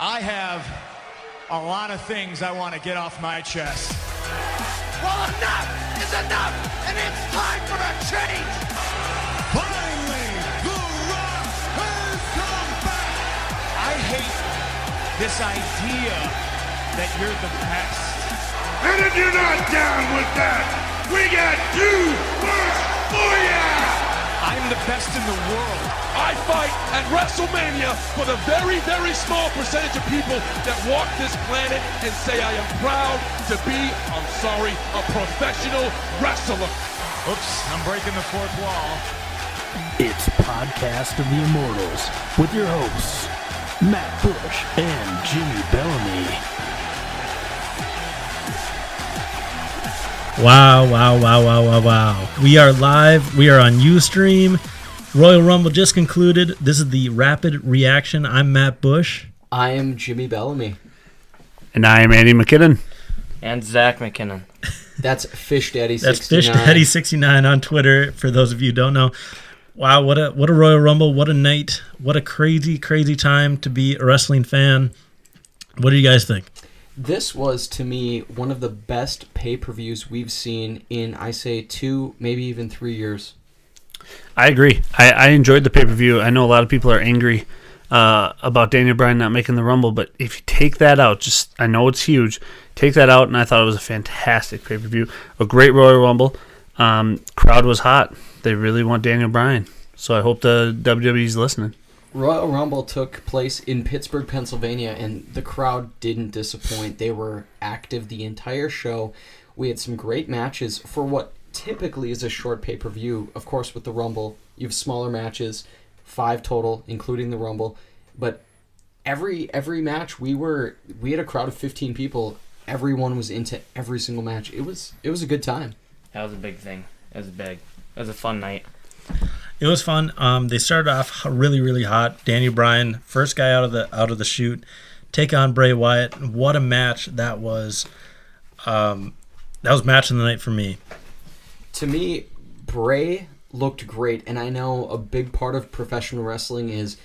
I have a lot of things I want to get off my chest. Well, enough is enough, and it's time for a change. Finally, The Rock has come back. I hate this idea that you're the best. And if you're not down with that, we got too much for ya! I'm the best in the world. I fight at WrestleMania for the very, very small percentage of people that walk this planet and say I am proud to be, I'm sorry, a professional wrestler. Oops, I'm breaking the fourth wall. It's Podcast of the Immortals with your hosts, Matt Bush and Jimmy Bellamy. Wow. We are live. We are on Ustream. Royal Rumble just concluded. This is the rapid reaction. I'm Matt Bush. I am Jimmy Bellamy. And I am Andy McKinnon. And Zach McKinnon. That's Fish Daddy 69. That's Fish Daddy 69 on Twitter, for those of you who don't know. Wow, what a Royal Rumble. What a night. What a crazy time to be a wrestling fan. What do you guys think? This was, to me, one of the best pay-per-views we've seen in, I say, 2, maybe even 3 years. I agree. I enjoyed the pay-per-view. I know a lot of people are angry about Daniel Bryan not making the Rumble, but if you take that out, I know it's huge, take that out, and I thought it was a fantastic pay-per-view. A great Royal Rumble. Crowd was hot. They really want Daniel Bryan. So I hope the WWE's listening. Royal Rumble took place in Pittsburgh, Pennsylvania, and the crowd didn't disappoint. They were active the entire show. We had some great matches for what typically is a short pay-per-view. Of course, with the Rumble, you have smaller matches, 5 total, including the Rumble. But every match, we had a crowd of 15 people. Everyone was into every single match. It was a good time. That was a big thing. It was big. It was a fun night. It was fun. They started off really hot. Daniel Bryan, first guy out of the chute, take on Bray Wyatt. What a match that was. That was match of the night for me. To me, Bray looked great, and I know a big part of professional wrestling is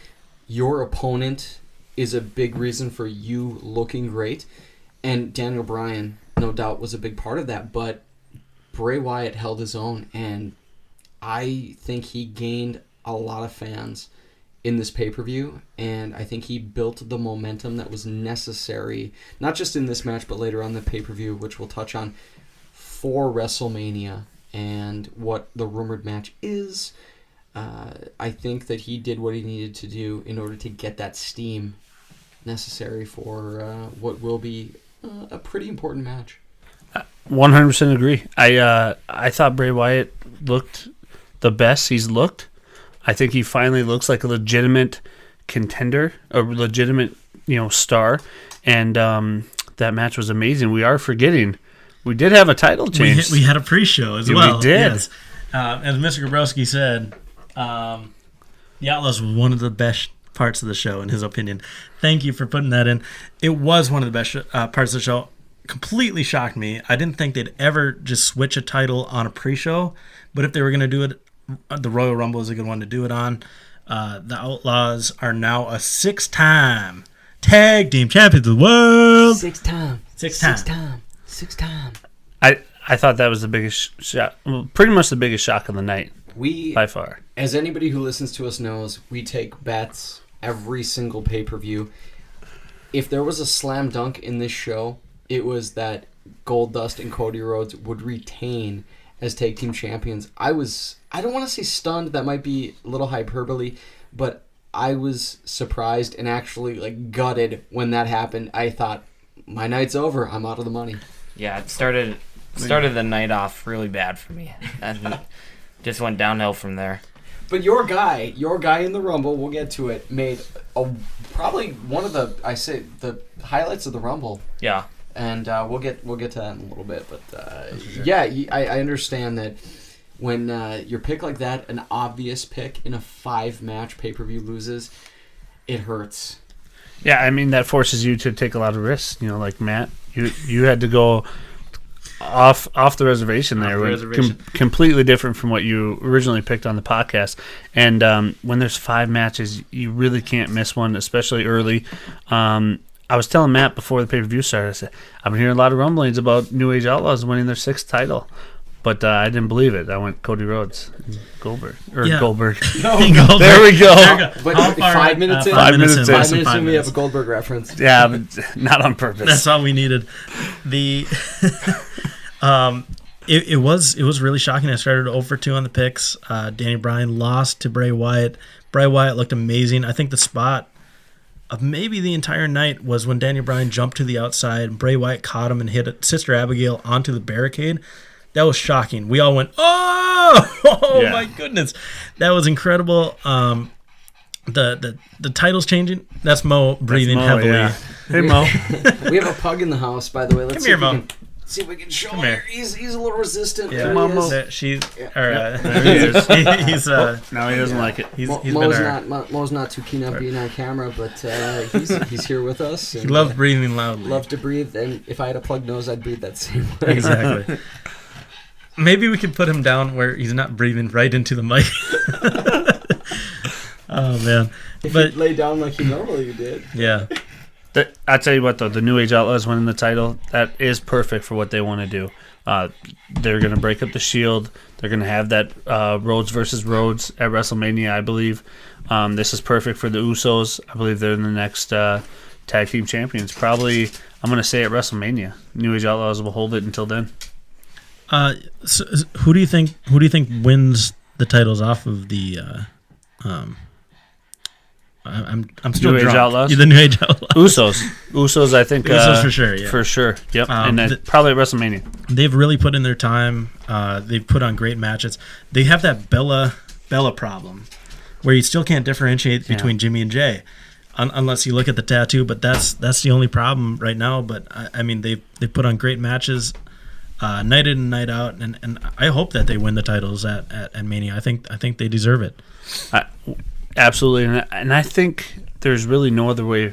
your opponent is a big reason for you looking great, and Daniel Bryan, no doubt, was a big part of that, but Bray Wyatt held his own, and I think he gained a lot of fans in this pay-per-view, and I think he built the momentum that was necessary, not just in this match, but later on the pay-per-view, which we'll touch on, for WrestleMania and what the rumored match is. I think that he did what he needed to do in order to get that steam necessary for what will be a pretty important match. 100% agree. I thought Bray Wyatt looked the best he's looked. I think he finally looks like a legitimate contender, a legitimate star, and that match was amazing. We are forgetting we did have a title change. We had a pre-show as well. We did. Yes. As Mr. Gabrowski said, the Outlaws was one of the best parts of the show, in his opinion. Thank you for putting that in. It was one of the best parts of the show. Completely shocked me. I didn't think they'd ever just switch a title on a pre-show, but if they were going to do it, the Royal Rumble is a good one to do it on. The Outlaws are now a 6-time tag team champions of the world. 6 time. I thought that was the biggest shock, pretty much the biggest shock of the night, by far. As anybody who listens to us knows, we take bets every single pay-per-view. If there was a slam dunk in this show, it was that Goldust and Cody Rhodes would retain as tag team champions. I don't want to say stunned, that might be a little hyperbole, but I was surprised and actually gutted when that happened. I thought, my night's over, I'm out of the money. Yeah, it started the night off really bad for me. And just went downhill from there. But your guy in the Rumble, we'll get to it, made probably one of the highlights of the Rumble. Yeah. And we'll get to that in a little bit, but yeah, I understand that when your pick like that, an obvious pick in a 5-match pay-per-view loses, it hurts. Yeah, I mean that forces you to take a lot of risks. Like Matt, you had to go off the reservation there. Completely different from what you originally picked on the podcast. And when there's 5 matches, you really can't miss one, especially early. I was telling Matt before the pay-per-view started, I said, I've been hearing a lot of rumblings about New Age Outlaws winning their 6th title. But I didn't believe it. I went Cody Rhodes. Goldberg. Goldberg. Goldberg. There we go. But How far- 5 minutes in? 5 minutes in. 5 minutes in, we have a Goldberg reference. Yeah, but not on purpose. That's all we needed. The it was really shocking. I started 0-2 on the picks. Daniel Bryan lost to Bray Wyatt. Bray Wyatt looked amazing. I think the spot of maybe the entire night was when Daniel Bryan jumped to the outside. Bray Wyatt caught him and hit Sister Abigail onto the barricade. That was shocking. We all went, oh Yeah. my goodness. That was incredible. The title's changing. That's Mo breathing Mo, heavily. yeah. Hey, Mo. We have a pug in the house, by the way. Let's Come see here, if we Mo. can see if we can show Come him. here. He's a little resistant. Yeah. There Come on, he Mo. is. There he is. He's No, he doesn't like it. he's been Mo's our, Mo's not too keen on being on camera, but he's here with us. he And, loves breathing loudly. loves to breathe. And if I had a plugged nose, I'd breathe that same way. Exactly. Maybe we could put him down where he's not breathing right into the mic. Oh man! If But you lay down like you normally did. yeah, I tell you what, though, the New Age Outlaws winning the title, that is perfect for what they want to do. They're going to break up the Shield. They're going to have that Rhodes versus Rhodes at WrestleMania, I believe. This is perfect for the Usos. I believe they're in the next tag team champions. Probably, I'm going to say at WrestleMania. New Age Outlaws will hold it until then. so who do you think wins the titles off of the? I'm still New Age drunk. Outlaws? The New Age Outlaws. Usos, I think. Usos for sure, yeah. For sure. Yep. Um, and probably at WrestleMania. They've really put in their time. They've put on great matches. They have that Bella problem, where you still can't differentiate between Jimmy and Jay, unless you look at the tattoo. But that's the only problem right now. But I mean, they put on great matches, night in and night out, and I hope that they win the titles at Mania. I think they deserve it. Absolutely, and I think there's really no other way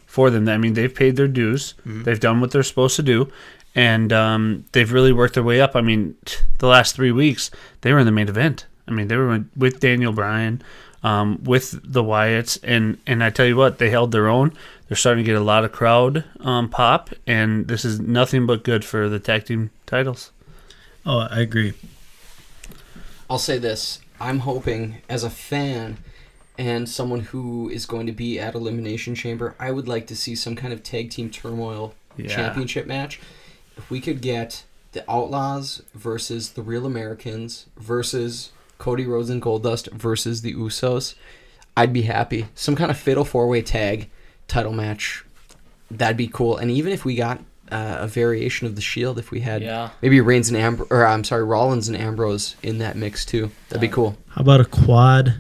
for them. I mean, they've paid their dues. Mm-hmm. They've done what they're supposed to do, and they've really worked their way up. I mean, the last 3 weeks, they were in the main event. I mean, they were with Daniel Bryan, with the Wyatts, and I tell you what, they held their own. They're starting to get a lot of crowd pop, and this is nothing but good for the tag team titles. Oh, I agree. I'll say this. I'm hoping, as a fan and someone who is going to be at Elimination Chamber, I would like to see some kind of tag team turmoil championship match. If we could get the Outlaws versus the Real Americans versus Cody Rhodes and Goldust versus the Usos, I'd be happy. Some kind of fatal 4-way tag title match, that'd be cool. And even if we got a variation of the Shield, if we had maybe Rollins and Ambrose in that mix too, that'd be cool. How about a quad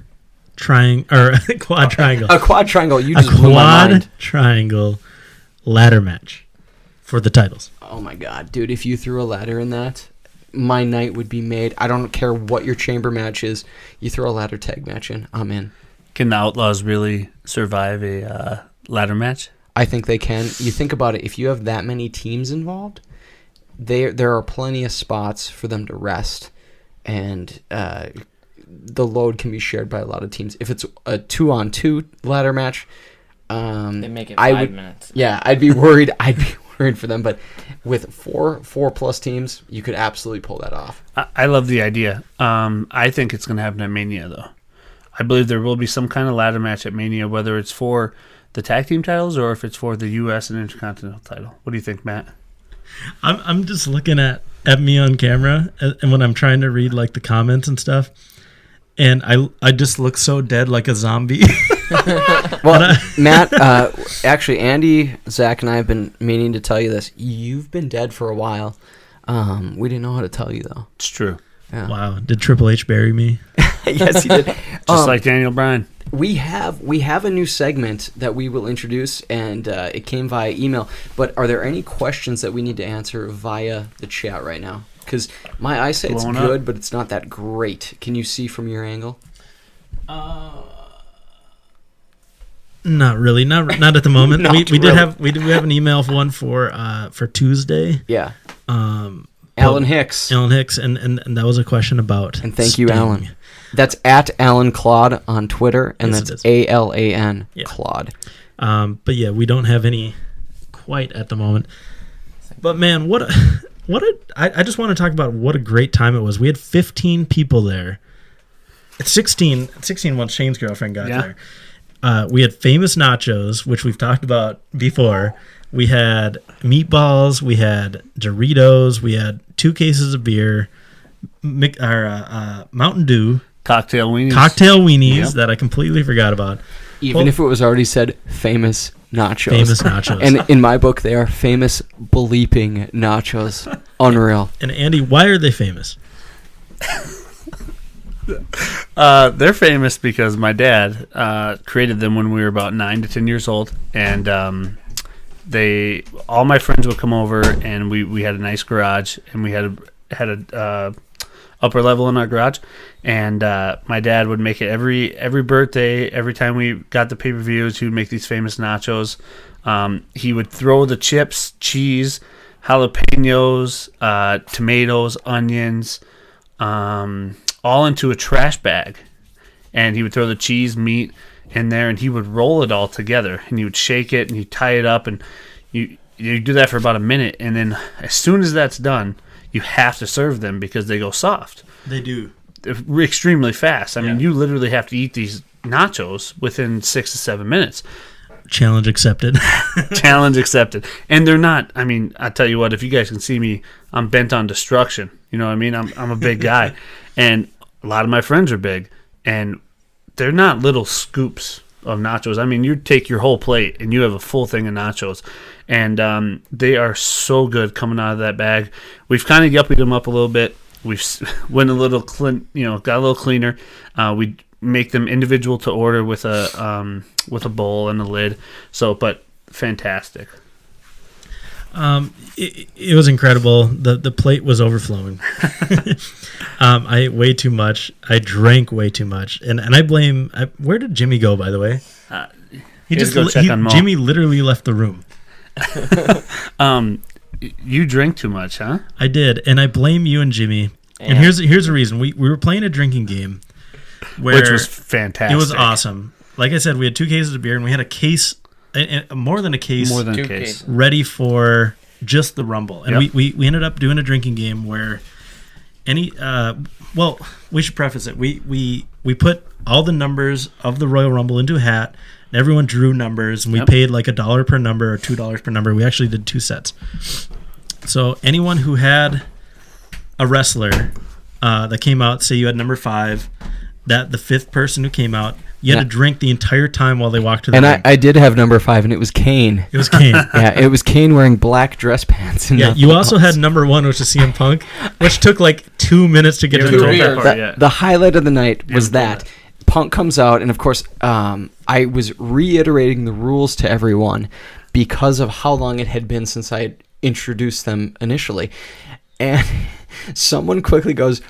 triangle? Quad triangle. A quad triangle. You just blew my mind. Triangle ladder match for the titles. Oh my god, dude! If you threw a ladder in that, my night would be made. I don't care what your chamber match is. You throw a ladder tag match in, I'm in. Can the Outlaws really survive a ladder match? I think they can. You think about it, if you have that many teams involved, there are plenty of spots for them to rest, and the load can be shared by a lot of teams. If it's a 2-on-2 ladder match, they make it 5 minutes. Yeah, I'd be worried. I'd be worried for them, but with four plus teams, you could absolutely pull that off. I love the idea. I think it's going to happen at Mania, though. I believe there will be some kind of ladder match at Mania, whether it's for the tag team titles or if it's for the U.S. and Intercontinental title. What do you think, Matt? I'm just looking at me on camera, and when I'm trying to read like the comments and stuff, and I just look so dead, like a zombie. Well, Matt, actually, Andy, Zach, and I have been meaning to tell you this. You've been dead for a while. We didn't know how to tell you, though. It's true. Yeah. Wow, did Triple H bury me? Yes, he did. Just like Daniel Bryan. We have a new segment that we will introduce, and it came via email. But are there any questions that we need to answer via the chat right now? Because my eyesight's good, but it's not that great. Can you see from your angle? Not really. Not at the moment. we do have an email for one for Tuesday. Yeah. Alan Hicks. And that was a question about And thank Sting. you, Alan. That's at Alan Claude on Twitter, and Yes, that's ALAN Claude. But yeah, we don't have any quite at the moment. But man, I just want to talk about what a great time it was. We had 15 people there. It's 16 once Shane's girlfriend got there. We had famous nachos, which we've talked about before. We had meatballs. We had Doritos. We had 2 cases of beer. Mountain Dew. Cocktail weenies that I completely forgot about. Even if it was already said famous nachos. Famous nachos. And in my book, they are famous bleeping nachos. Unreal. And Andy, why are they famous? They're famous because my dad created them when we were about 9 to 10 years old, and all my friends would come over, and we had a nice garage, and we had a upper level in our garage, and my dad would make it every birthday. Every time we got the pay-per-views, he would make these famous nachos. He would throw the chips, cheese, jalapenos, tomatoes, onions, all into a trash bag, and he would throw the cheese, meat in there, and he would roll it all together, and he would shake it, and you tie it up, and you do that for about a minute, and then as soon as that's done, you have to serve them because they go soft. They do. Extremely fast. I mean, you literally have to eat these nachos within 6 to 7 minutes. Challenge accepted. Challenge accepted. And they're not, I mean, I tell you what, if you guys can see me, I'm bent on destruction. You know what I mean? I'm a big guy. And a lot of my friends are big. And they're not little scoops of nachos. I mean, you take your whole plate and you have a full thing of nachos. And they are so good coming out of that bag. We've kind of yuppied them up a little bit. We've went a little got a little cleaner. We make them individual to order with a bowl and a lid. So, but fantastic. It was incredible. The plate was overflowing. I ate way too much. I drank way too much, and I blame. Where did Jimmy go? By the way, he just go check on Mo. Jimmy literally left the room. You drank too much, huh? I did, and I blame you and Jimmy. And here's the reason. We were playing a drinking game, which was fantastic. It was awesome. Like I said, we had 2 cases of beer, and we had a case, more than a case, ready for just the Rumble. And we ended up doing a drinking game where we should preface it. We put all the numbers of the Royal Rumble into a hat. And everyone drew numbers, and we paid like $1 per number or $2 per number. We actually did 2 sets. So anyone who had a wrestler that came out, say you had number 5, that the 5th person who came out, you had to drink the entire time while they walked to the ring. And I did have number 5, and it was Kane. It was Kane. Yeah, it was Kane wearing black dress pants. And you also had number 1, which was CM Punk, which took like 2 minutes to get to the The highlight of the night was that. Punk comes out, and of course, I was reiterating the rules to everyone because of how long it had been since I had introduced them initially. And someone quickly goes,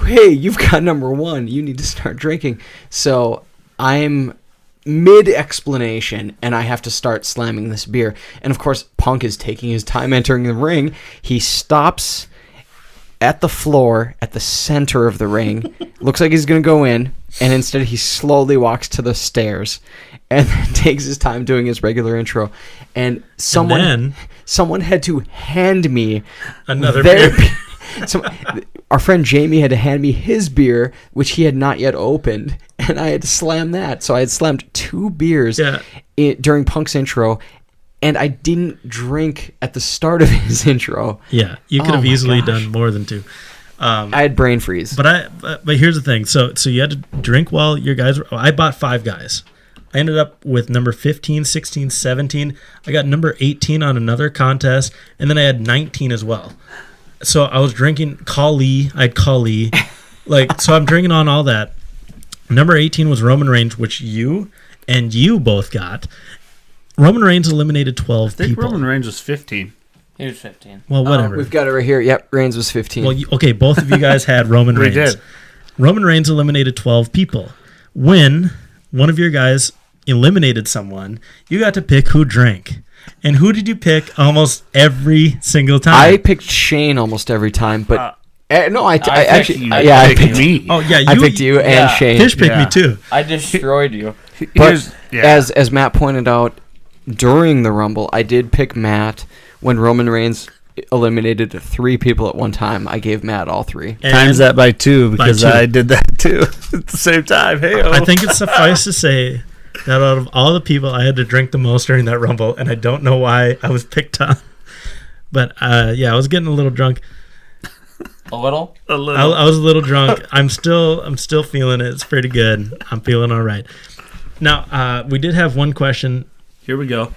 "Hey, you've got number 1. You need to start drinking." So I'm mid-explanation, and I have to start slamming this beer. And of course, Punk is taking his time entering the ring. He stops at the floor at the center of the ring. Looks like he's going to go in, and instead he slowly walks to the stairs and then takes his time doing his regular intro. And someone had to hand me another beer. Our friend Jamie had to hand me his beer, which he had not yet opened, and I had to slam that. So I had slammed 2 beers during Punk's intro, and I didn't drink at the start of his intro. Yeah, you could have easily done more than 2. I had brain freeze. But here's the thing. So you had to drink while your guys were... I bought 5 guys. I ended up with number 15, 16, 17. I got number 18 on another contest, and then I had 19 as well. So I was drinking Kali. I had Kali. So I'm drinking on all that. Number 18 was Roman Reigns, which you both got. Roman Reigns eliminated 12 people. I think Roman Reigns was 15. He was 15. Well, whatever. We've got it right here. Yep, Reigns was 15. Well, okay, both of you guys had Roman Reigns. We did. Roman Reigns eliminated 12 people. When one of your guys eliminated someone, you got to pick who drank. And who did you pick almost every single time? I picked Shane almost every time, but I picked me. Oh yeah, I picked you and Shane. Fish picked me too. I destroyed you. But as Matt pointed out, during the Rumble, I did pick Matt when Roman Reigns eliminated 3 people at one time. I gave Matt all 3. Times that by 2 because I did that too at the same time. Hey, I think it's suffice to say that out of all the people, I had to drink the most during that Rumble, and I don't know why I was picked on. But I was getting a little drunk. A little. I was a little drunk. I'm still feeling it. It's pretty good. I'm feeling all right. Now, we did have one question. Here we go.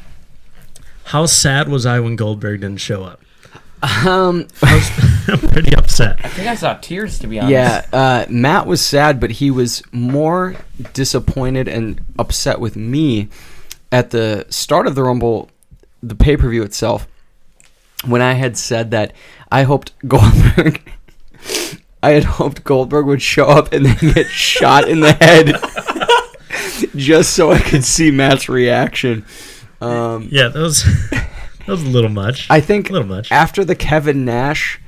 How sad was I when Goldberg didn't show up? I'm pretty upset. I think I saw tears, to be honest. Yeah, Matt was sad, but he was more disappointed and upset with me at the start of the Rumble, the pay-per-view itself, when I had said that I hoped Goldberg would show up and then get shot in the head just so I could see Matt's reaction. That was a little much. I think a little much. After the Kevin Nash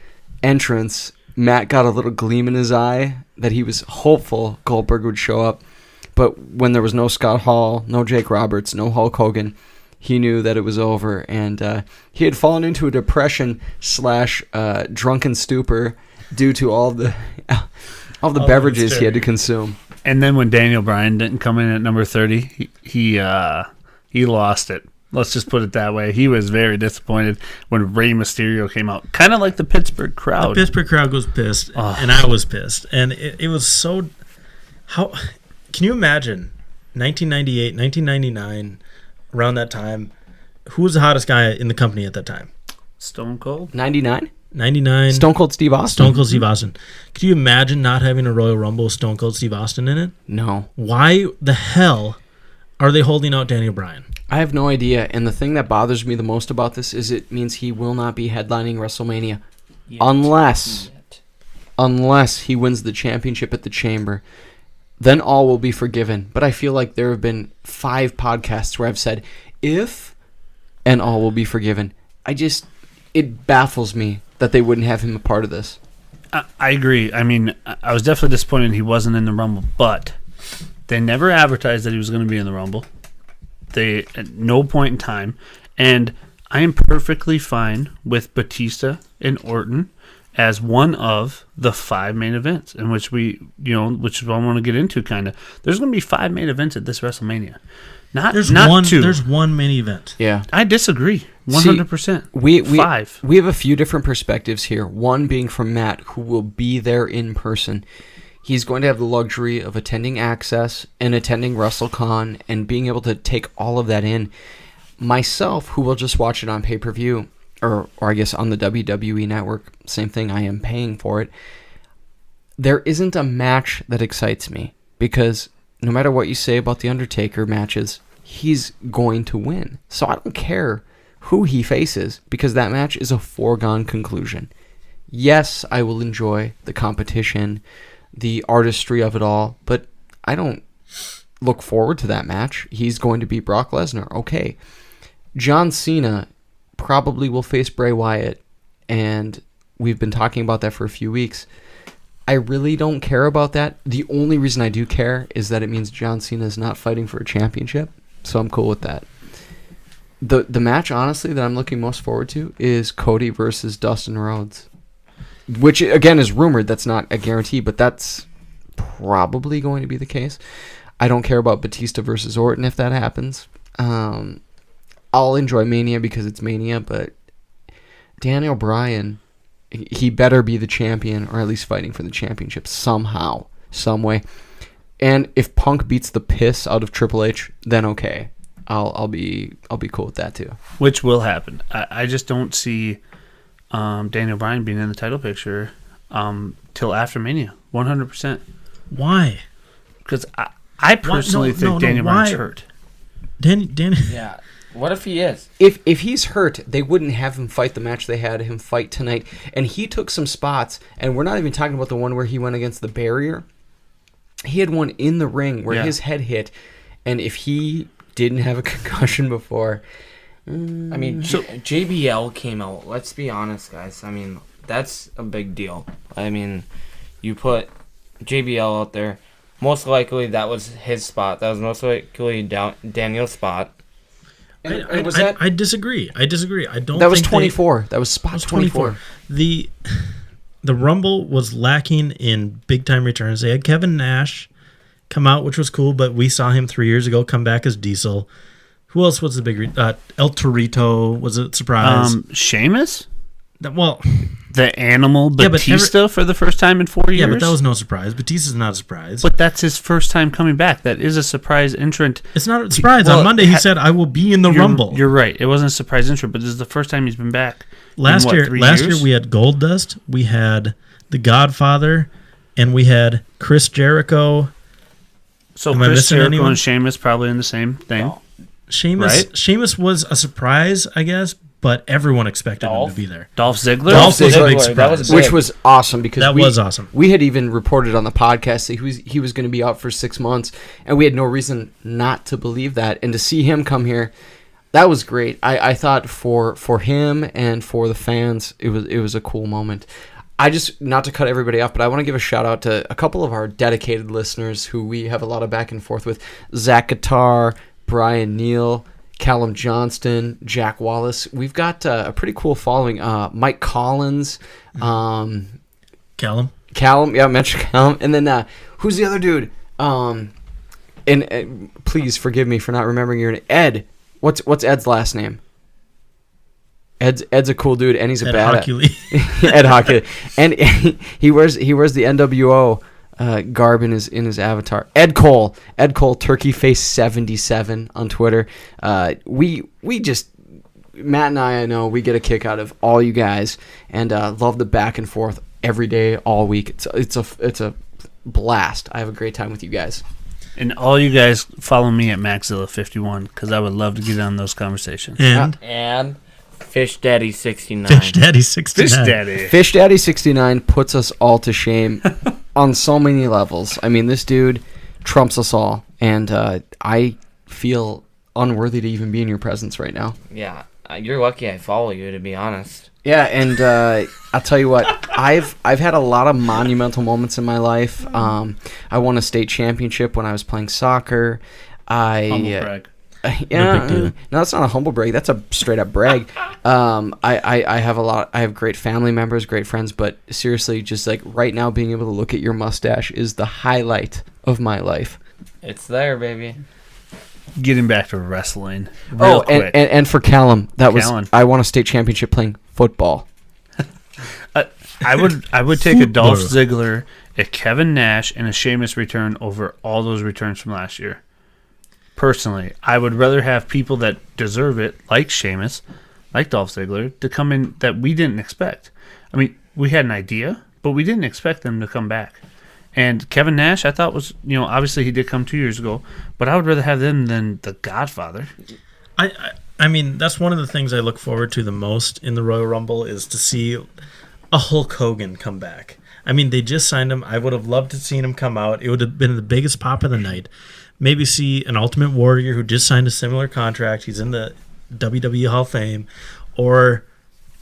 entrance, Matt got a little gleam in his eye that he was hopeful Goldberg would show up. But when there was no Scott Hall, no Jake Roberts, no Hulk Hogan, he knew that it was over. And he had fallen into a depression / drunken stupor due to all the beverages he had to consume. And then when Daniel Bryan didn't come in at number 30, he lost it. Let's just put it that way. He was very disappointed when Rey Mysterio came out. Kind of like the Pittsburgh crowd. The Pittsburgh crowd was pissed, and I was pissed. And it was so... How can you imagine 1998, 1999, around that time, who was the hottest guy in the company at that time? Stone Cold? 99? 99. Stone Cold Steve Austin. Stone Cold Steve Austin. Could you imagine not having a Royal Rumble with Stone Cold Steve Austin in it? No. Why the hell are they holding out Daniel Bryan? I have no idea. And the thing that bothers me the most about this is it means he will not be headlining WrestleMania unless he wins the championship at the Chamber. Then all will be forgiven. But I feel like there have been 5 podcasts where I've said, if, and all will be forgiven. It baffles me that they wouldn't have him a part of this. I agree. I mean, I was definitely disappointed he wasn't in the Rumble, but they never advertised that he was going to be in the Rumble. They at no point in time. And I am perfectly fine with Batista and Orton as one of the 5 main events in which which is what I want to get into kind of. There's going to be 5 main events at this WrestleMania. Not 2. There's one main event. Yeah. I disagree. 100%. 5. We have a few different perspectives here. One being from Matt, who will be there in person. He's going to have the luxury of attending Access and attending WrestleCon and being able to take all of that in. Myself, who will just watch it on pay-per-view, or I guess on the WWE Network, same thing, I am paying for it. There isn't a match that excites me because no matter what you say about the Undertaker matches, he's going to win. So I don't care who he faces because that match is a foregone conclusion. Yes, I will enjoy the competition, the artistry of it all, but I don't look forward to that match. He's going to beat Brock Lesnar. Okay. John Cena probably will face Bray Wyatt, and we've been talking about that for a few weeks. I really don't care about that. The only reason I do care is that it means John Cena is not fighting for a championship, so I'm cool with that. The match, honestly, that I'm looking most forward to is Cody versus Dustin Rhodes, which, again, is rumored. That's not a guarantee, but that's probably going to be the case. I don't care about Batista versus Orton if that happens. I'll enjoy Mania because it's Mania, but Daniel Bryan, he better be the champion or at least fighting for the championship somehow, some way. And if Punk beats the piss out of Triple H, then okay. I'll be cool with that too. Which will happen. I just don't see Daniel Bryan being in the title picture till after Mania, 100%. Why? Because I personally think Daniel Bryan's hurt. Yeah. What if he is? If he's hurt, they wouldn't have him fight the match they had him fight tonight. And he took some spots, and we're not even talking about the one where he went against the barrier. He had one in the ring where his head hit, and if he didn't have a concussion before... I mean, JBL came out. Let's be honest, guys. I mean, that's a big deal. I mean, you put JBL out there. Most likely that was his spot. That was most likely Daniel's spot. I disagree. I don't. That was 24. That was spot 24. The Rumble was lacking in big time returns. They had Kevin Nash come out, which was cool, but we saw him 3 years ago come back as Diesel. Who else was the big? El Torito was a surprise. Sheamus. Well, the Animal Batista for the first time in 4 years. Yeah, but that was no surprise. Batista's not a surprise. But that's his first time coming back. That is a surprise entrant. It's not a surprise. On Monday, he said, "I will be in the Rumble." You're right. It wasn't a surprise entrant, but this is the first time he's been back. Last year we had Goldust, we had The Godfather, and we had Chris Jericho. So Chris Jericho and Sheamus probably in the same thing. No. Sheamus was a surprise, I guess, but everyone expected him to be there. Dolph Ziggler? Dolph was a big surprise. Which was awesome because was awesome. We had even reported on the podcast that he was going to be out for 6 months, and we had no reason not to believe that. And to see him come here, that was great. I thought for him and for the fans, it was a cool moment. I just, not to cut everybody off, but I want to give a shout out to a couple of our dedicated listeners who we have a lot of back and forth with. Zach Guitar, Brian Neal, Callum Johnston, Jack Wallace. We've got a pretty cool following. Mike Collins. Callum. Yeah, I mentioned Callum. And then who's the other dude? And please forgive me for not remembering your name. Ed. What's Ed's last name? Ed's a cool dude, and he's a badass. Ed Hockley. And he wears the NWO garb in his avatar. Ed Cole, Turkey Face 77 on Twitter. We just, Matt and I know we get a kick out of all you guys, and love the back and forth every day, all week. It's a blast. I have a great time with you guys. And all you guys follow me at Maxilla51 because I would love to get on those conversations. And Fish Daddy 69. Fish Daddy 69. Fish Daddy 69 puts us all to shame on so many levels. I mean, this dude trumps us all, and I feel unworthy to even be in your presence right now. Yeah, you're lucky I follow you, to be honest. Yeah, and I'll tell you what, I've had a lot of monumental moments in my life. I won a state championship when I was playing soccer. Humble brag. No, that's not a humble brag. That's a straight up brag. I have great family members, great friends, but seriously, just like right now, being able to look at your mustache is the highlight of my life. It's there, baby. Getting back to wrestling. Real quick. And for Callum, I won a state championship playing football. I would take a Dolph Ziggler, a Kevin Nash, and a Sheamus return over all those returns from last year. Personally, I would rather have people that deserve it, like Sheamus, like Dolph Ziggler, to come in that we didn't expect. I mean, we had an idea, but we didn't expect them to come back. And Kevin Nash, I thought was, obviously he did come 2 years ago, but I would rather have them than the Godfather. I mean, that's one of the things I look forward to the most in the Royal Rumble is to see a Hulk Hogan come back. I mean, they just signed him. I would have loved to have seen him come out. It would have been the biggest pop of the night. Maybe see an Ultimate Warrior who just signed a similar contract. He's in the WWE Hall of Fame. Or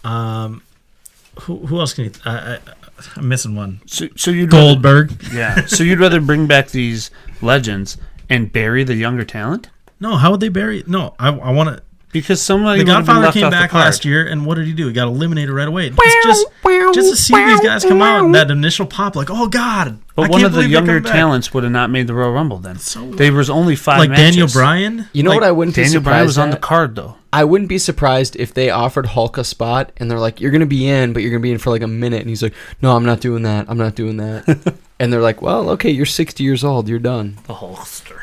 who else can you... I'm missing one. So you'd Goldberg. Yeah. So you'd rather bring back these legends and bury the younger talent? No, how would they bury... No, I want to... Because somebody the Godfather came back last year, and what did he do? He got eliminated right away. Just to see these guys come out and that initial pop, like, oh God! But one of the younger talents would have not made the Royal Rumble then. There was only 5 matches. Daniel Bryan. You know what? I wouldn't be surprised. Daniel Bryan was on the card though. I wouldn't be surprised if they offered Hulk a spot, and they're like, "You're going to be in, but you're going to be in for like a minute," and he's like, "No, I'm not doing that. I'm not doing that." And they're like, "Well, okay, you're 60 years old. You're done." The Hulkster.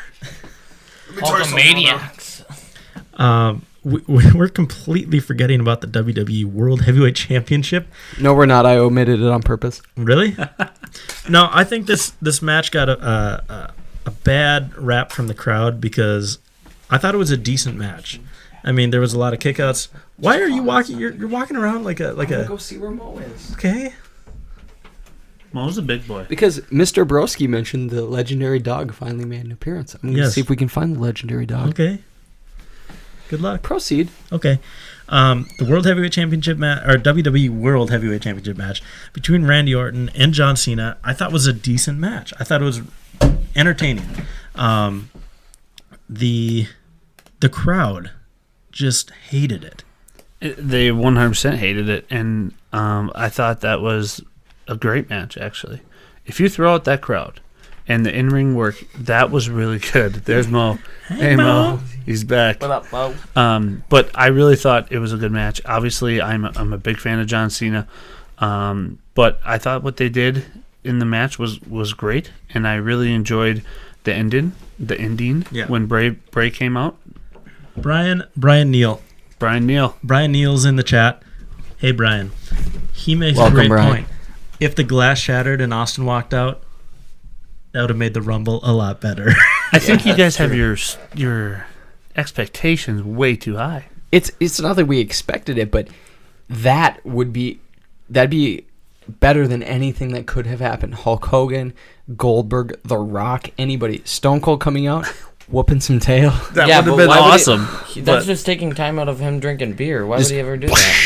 Hulkamaniacs. We're completely forgetting about the WWE World Heavyweight Championship. No, we're not. I omitted it on purpose. Really? No, I think this match got a bad rap from the crowd because I thought it was a decent match. I mean, there was a lot of kickouts. Why are you walking? You're walking around like a. Go see where Mo is. Okay. Mo's a big boy. Because Mr. Broski mentioned the legendary dog finally made an appearance. I'm going to see if we can find the legendary dog. Okay. Good luck. Proceed. Okay. The World Heavyweight Championship match, or WWE World Heavyweight Championship match between Randy Orton and John Cena, I thought was a decent match. I thought it was entertaining. The crowd just hated it. They 100% hated it, and I thought that was a great match, actually. If you throw out that crowd and the in-ring work, that was really good. There's Mo. Hey, Mo. He's back. What up, Mo? But I really thought it was a good match. Obviously, I'm a big fan of John Cena, but I thought what they did in the match was great, and I really enjoyed the ending when Bray came out. Brian Neal. Brian Neal's in the chat. Hey, Brian. He makes Welcome, a great Brian. point. If the glass shattered and Austin walked out, that would have made the Rumble a lot better. I think you guys have your expectations way too high. It's not that we expected it, but that'd be better than anything that could have happened. Hulk Hogan, Goldberg, The Rock, anybody. Stone Cold coming out, whooping some tail. That would have been awesome. That's just taking time out of him drinking beer. Why would he ever do that?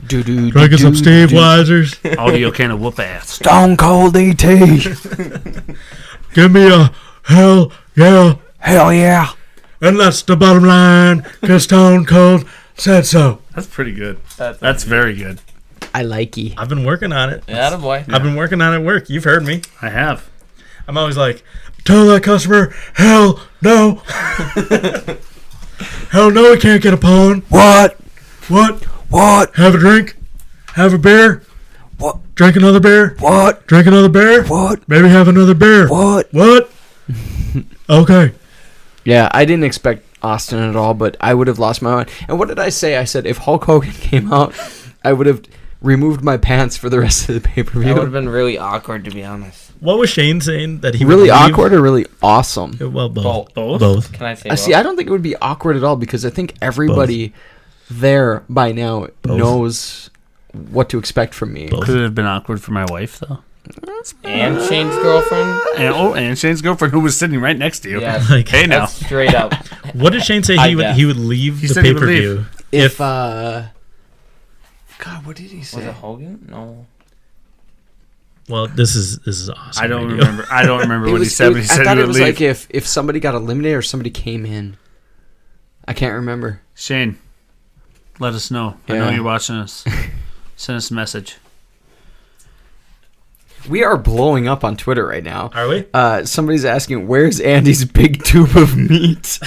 Drinking some Steve Weisers. Audio can of whoop ass. Stone Cold ET. Give me a hell yeah. Hell yeah. And that's the bottom line, because Stone Cold said so. That's pretty good. That's very good. I like ye. I've been working on it. Yeah, boy. I've been working on it at work. You've heard me. I have. I'm always like, tell that customer, hell no. Hell no, he can't get a pawn. What? Have a drink? Have a beer? What? Drink another beer? What? Drink another beer? What? Maybe have another beer. What? Okay. Yeah, I didn't expect Austin at all, but I would have lost my mind. And what did I say? I said if Hulk Hogan came out, I would have removed my pants for the rest of the pay-per-view. That would have been really awkward, to be honest. What was Shane saying? That he really would leave? awkward or really awesome? Well, both. Both? Can I say See, I don't think it would be awkward at all because I think everybody there by now knows what to expect from me. Could it have been awkward for my wife, though? And Shane's girlfriend? And Shane's girlfriend, who was sitting right next to you. Yeah, Like, hey, now. that's straight up. What did Shane say? He would leave the said he would pay-per-view. If God, what did he Was say? it Hogan? No. Well, this is awesome. I don't radio. remember. I don't remember what he said. But he I said thought he it would was leave. like if somebody got eliminated or somebody came in. I can't remember. Shane, let us know. I Yeah. know you're watching us. Send us a message. We are blowing up on Twitter right now. Are we? Somebody's asking, where's Andy's big tube of meat?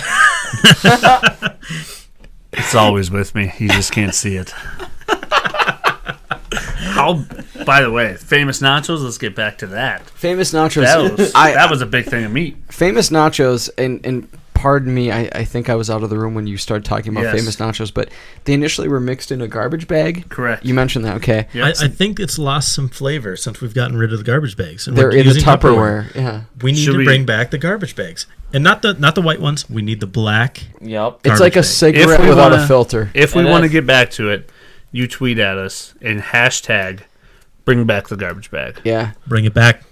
It's always with me. You just can't see it. By the way, famous nachos. Let's get back to that. Famous nachos. That was a big thing of meat. Famous nachos, and pardon me, I think I was out of the room when you started talking about Yes. famous nachos, but they initially were mixed in a garbage bag. Correct. You mentioned that, okay. Yep. I think it's lost some flavor since we've gotten rid of the garbage bags. And They're we're in the using Tupperware. Yeah. We need Should to we- bring back the garbage bags, and not the white ones. We need the black. Yep. It's Garbage like a bag. cigarette If we without wanna- a filter. If we It want to is. get back to it, you tweet at us and hashtag bring back the garbage bag. Yeah. Bring it back.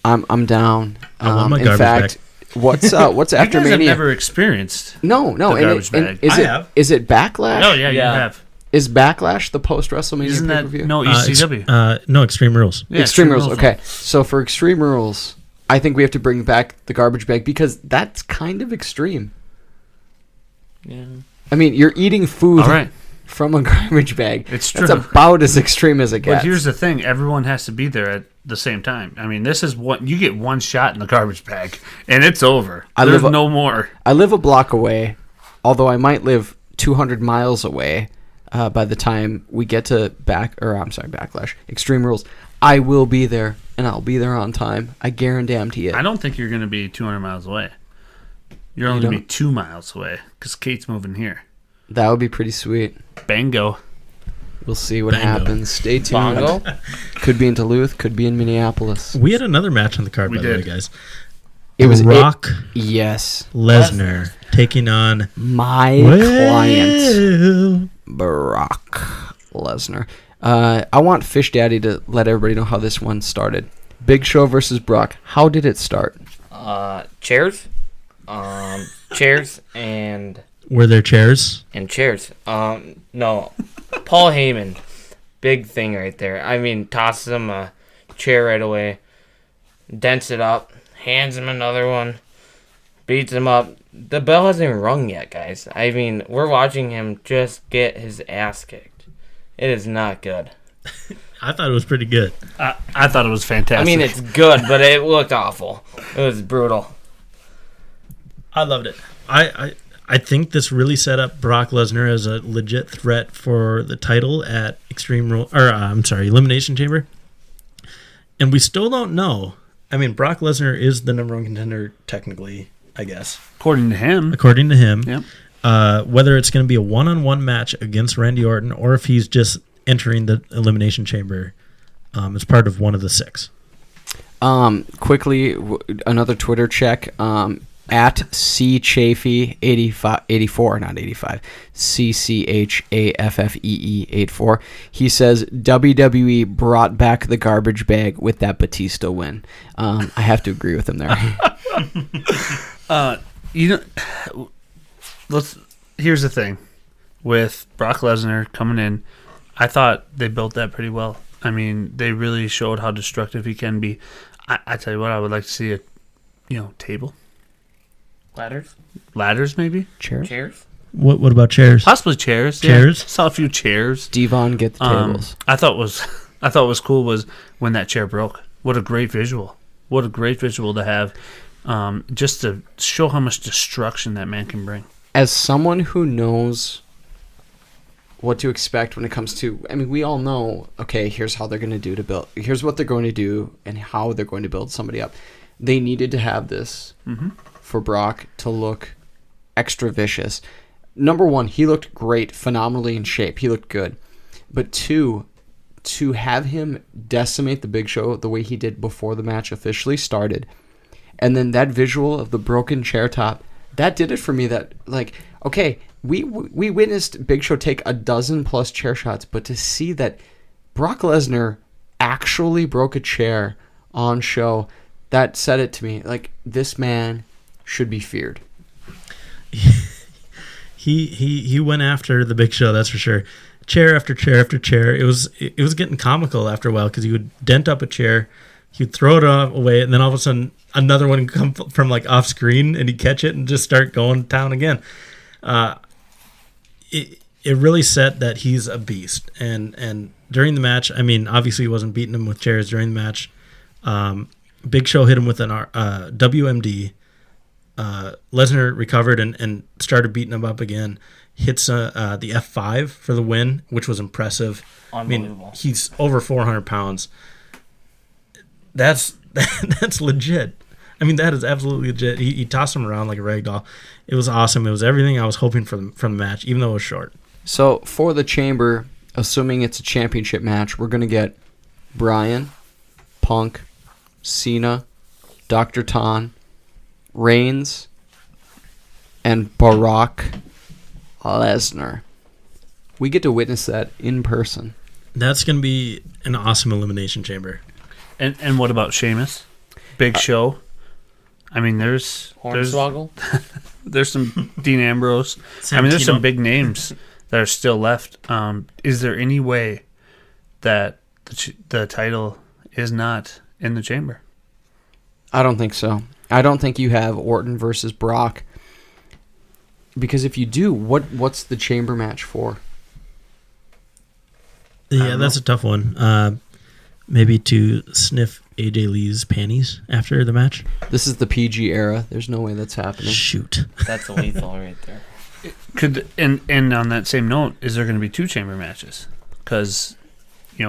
I'm down. I want my in garbage fact, what's You after guys have Mania? never experienced. No, the and garbage bag. is I it have. is it Backlash? Oh, yeah, you Yeah. have. Is Backlash the post WrestleMania Isn't pay per that view? no ECW? No, Extreme Rules. Yeah, Extreme Rules. Rules. Okay, so for Extreme Rules, I think we have to bring back the garbage bag because that's kind of extreme. Yeah. I mean, you're eating food All right. from a garbage bag. It's That's true. about as extreme as it gets. But here's the thing: everyone has to be there at the same time. I mean, this is what you get one shot in the garbage bag, and it's over. There's no more. I live a block away, although I might live 200 miles away by the time we get to Backlash, Extreme Rules. I will be there, and I'll be there on time. I guarantee it. I don't think you're going to be 200 miles away. You're only going to be 2 miles away because Kate's moving here. That would be pretty sweet. Bango. We'll see what happens. Stay tuned. Bongo? Could be in Duluth, could be in Minneapolis. We had another match on the card, We by the way, did. guys. It was Rock yes. Lesnar taking on My client, Brock Lesnar. I want Fish Daddy to let everybody know how this one started. Big Show versus Brock. How did it start? Chairs. Chairs and Were there chairs? chairs. No. Paul Heyman. Big thing right there. I mean, tosses him a chair right away. Dents it up. Hands him another one. beats him up. The bell hasn't even rung yet, guys. I mean, we're watching him just get his ass kicked. It is not good. I thought it was pretty good. I thought it was fantastic. I mean, it's good, but it looked awful. It was brutal. I loved it. I think this really set up Brock Lesnar as a legit threat for the title at Elimination Chamber. And we still don't know. I mean, Brock Lesnar is the number one contender technically, I guess. According to him. Yep. Whether it's going to be a one-on-one match against Randy Orton or if he's just entering the Elimination Chamber as part of one of the 6. Quickly, another Twitter check. At CChaffee84, not 85, CCHAFFEE 84. He says WWE brought back the garbage bag with that Batista win. I have to agree with him there. Here's the thing with Brock Lesnar coming in. I thought they built that pretty well. I mean, they really showed how destructive he can be. I tell you what, I would like to see a table. Ladders, maybe? Chairs? What about chairs? Possibly chairs. Chairs? Yeah. Saw a few chairs. Devon, get the tables. I thought was cool was when that chair broke. What a great visual. What a great visual to have. Just to show how much destruction that man can bring. As someone who knows what to expect when it comes to, I mean, we all know, okay, here's how they're going to do to build, here's what they're going to do and how they're going to build somebody up. They needed to have this for Brock to look extra vicious. Number one, he looked great, phenomenally in shape. He looked good. But two, to have him decimate the Big Show the way he did before the match officially started, and then that visual of the broken chair top, that did it for me. That, like, okay, we witnessed Big Show take a dozen plus chair shots, but to see that Brock Lesnar actually broke a chair on show, that said it to me. Like, this man should be feared. He went after the Big Show, that's for sure. Chair after chair after chair. It was getting comical after a while because he would dent up a chair, he'd throw it away, and then all of a sudden another one would come from like off screen, and he'd catch it and just start going down again. It really set that he's a beast. And during the match, I mean, obviously he wasn't beating him with chairs during the match. Big Show hit him with an WMD. Lesnar recovered and started beating him up again. Hits the F5 for the win, which was impressive. Unbelievable. I mean, he's over 400 pounds. That's legit. I mean, that is absolutely legit. He tossed him around like a rag doll. It was awesome. It was everything I was hoping from the match, even though it was short. So for the Chamber, assuming it's a championship match, we're going to get Bryan, Punk, Cena, Dr. Tan, Reigns, and Brock Lesnar. We get to witness that in person. That's going to be an awesome Elimination Chamber. And what about Sheamus? Big Show. I mean, there's Hornswoggle. There's some Dean Ambrose. I mean, there's some big names that are still left. Is there any way that the title is not in the Chamber? I don't think so. I don't think you have Orton versus Brock. Because if you do, what's the Chamber match for? Yeah, that's a tough one. Maybe to sniff AJ Lee's panties after the match. This is the PG era. There's no way that's happening. Shoot. That's lethal right there. And on that same note, is there going to be 2 Chamber matches? Because,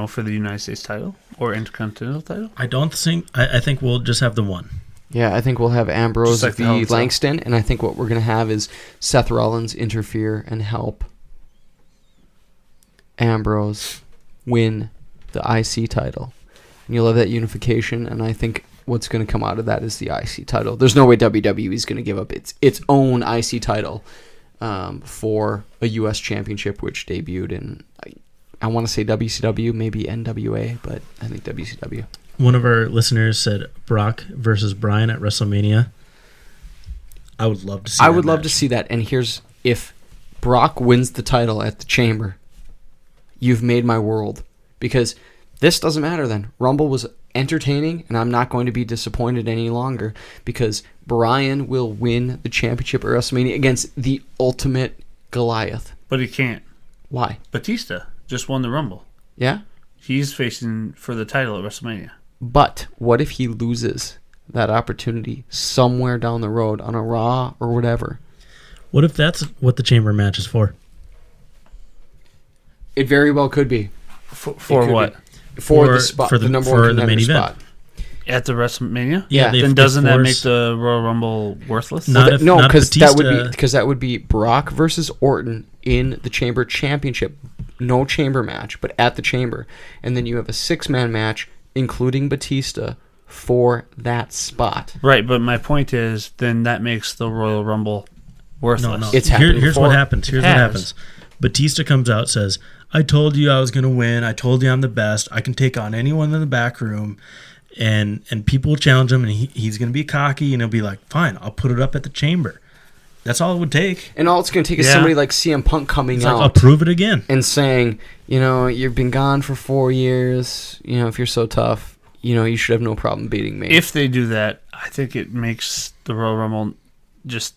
for the United States title or Intercontinental title? I don't think. I think we'll just have the one. Yeah, I think we'll have Ambrose like v. Langston, and I think what we're going to have is Seth Rollins interfere and help Ambrose win the IC title. And you'll have that unification, and I think what's going to come out of that is the IC title. There's no way WWE is going to give up its own IC title for a U.S. championship, which debuted in, I want to say WCW, maybe NWA, but I think WCW. One of our listeners said Brock versus Bryan at WrestleMania. I would love to see that. I would love to see that. And here's, if Brock wins the title at the Chamber, you've made my world. Because this doesn't matter then. Rumble was entertaining, and I'm not going to be disappointed any longer because Bryan will win the championship at WrestleMania against the ultimate Goliath. But he can't. Why? Batista just won the Rumble. Yeah? He's facing for the title at WrestleMania. But what if he loses that opportunity somewhere down the road on a Raw or whatever? What if that's what the chamber match is for? It very well could be. For what? For the spot, for the number for one the main spot. event. At the WrestleMania? Yeah. Then doesn't that make the Royal Rumble worthless? Not if because Batista- that would be Brock versus Orton in the Chamber Championship. No chamber match, but at the chamber. And then you have a 6-man match, including Batista, for that spot. Right, but my point is, then that makes the Royal Rumble worthless. No. It's happened Here's before. what happens. Here's what happens. Batista comes out, says, I told you I was going to win. I told you I'm the best. I can take on anyone in the back room. And people will challenge him, and he's going to be cocky, and he'll be like, fine, I'll put it up at the chamber. That's all it would take. And all it's going to take is somebody like CM Punk coming It's out. like, I'll prove it again. And saying, you've been gone for 4 years. If you're so tough, you should have no problem beating me. If they do that, I think it makes the Royal Rumble just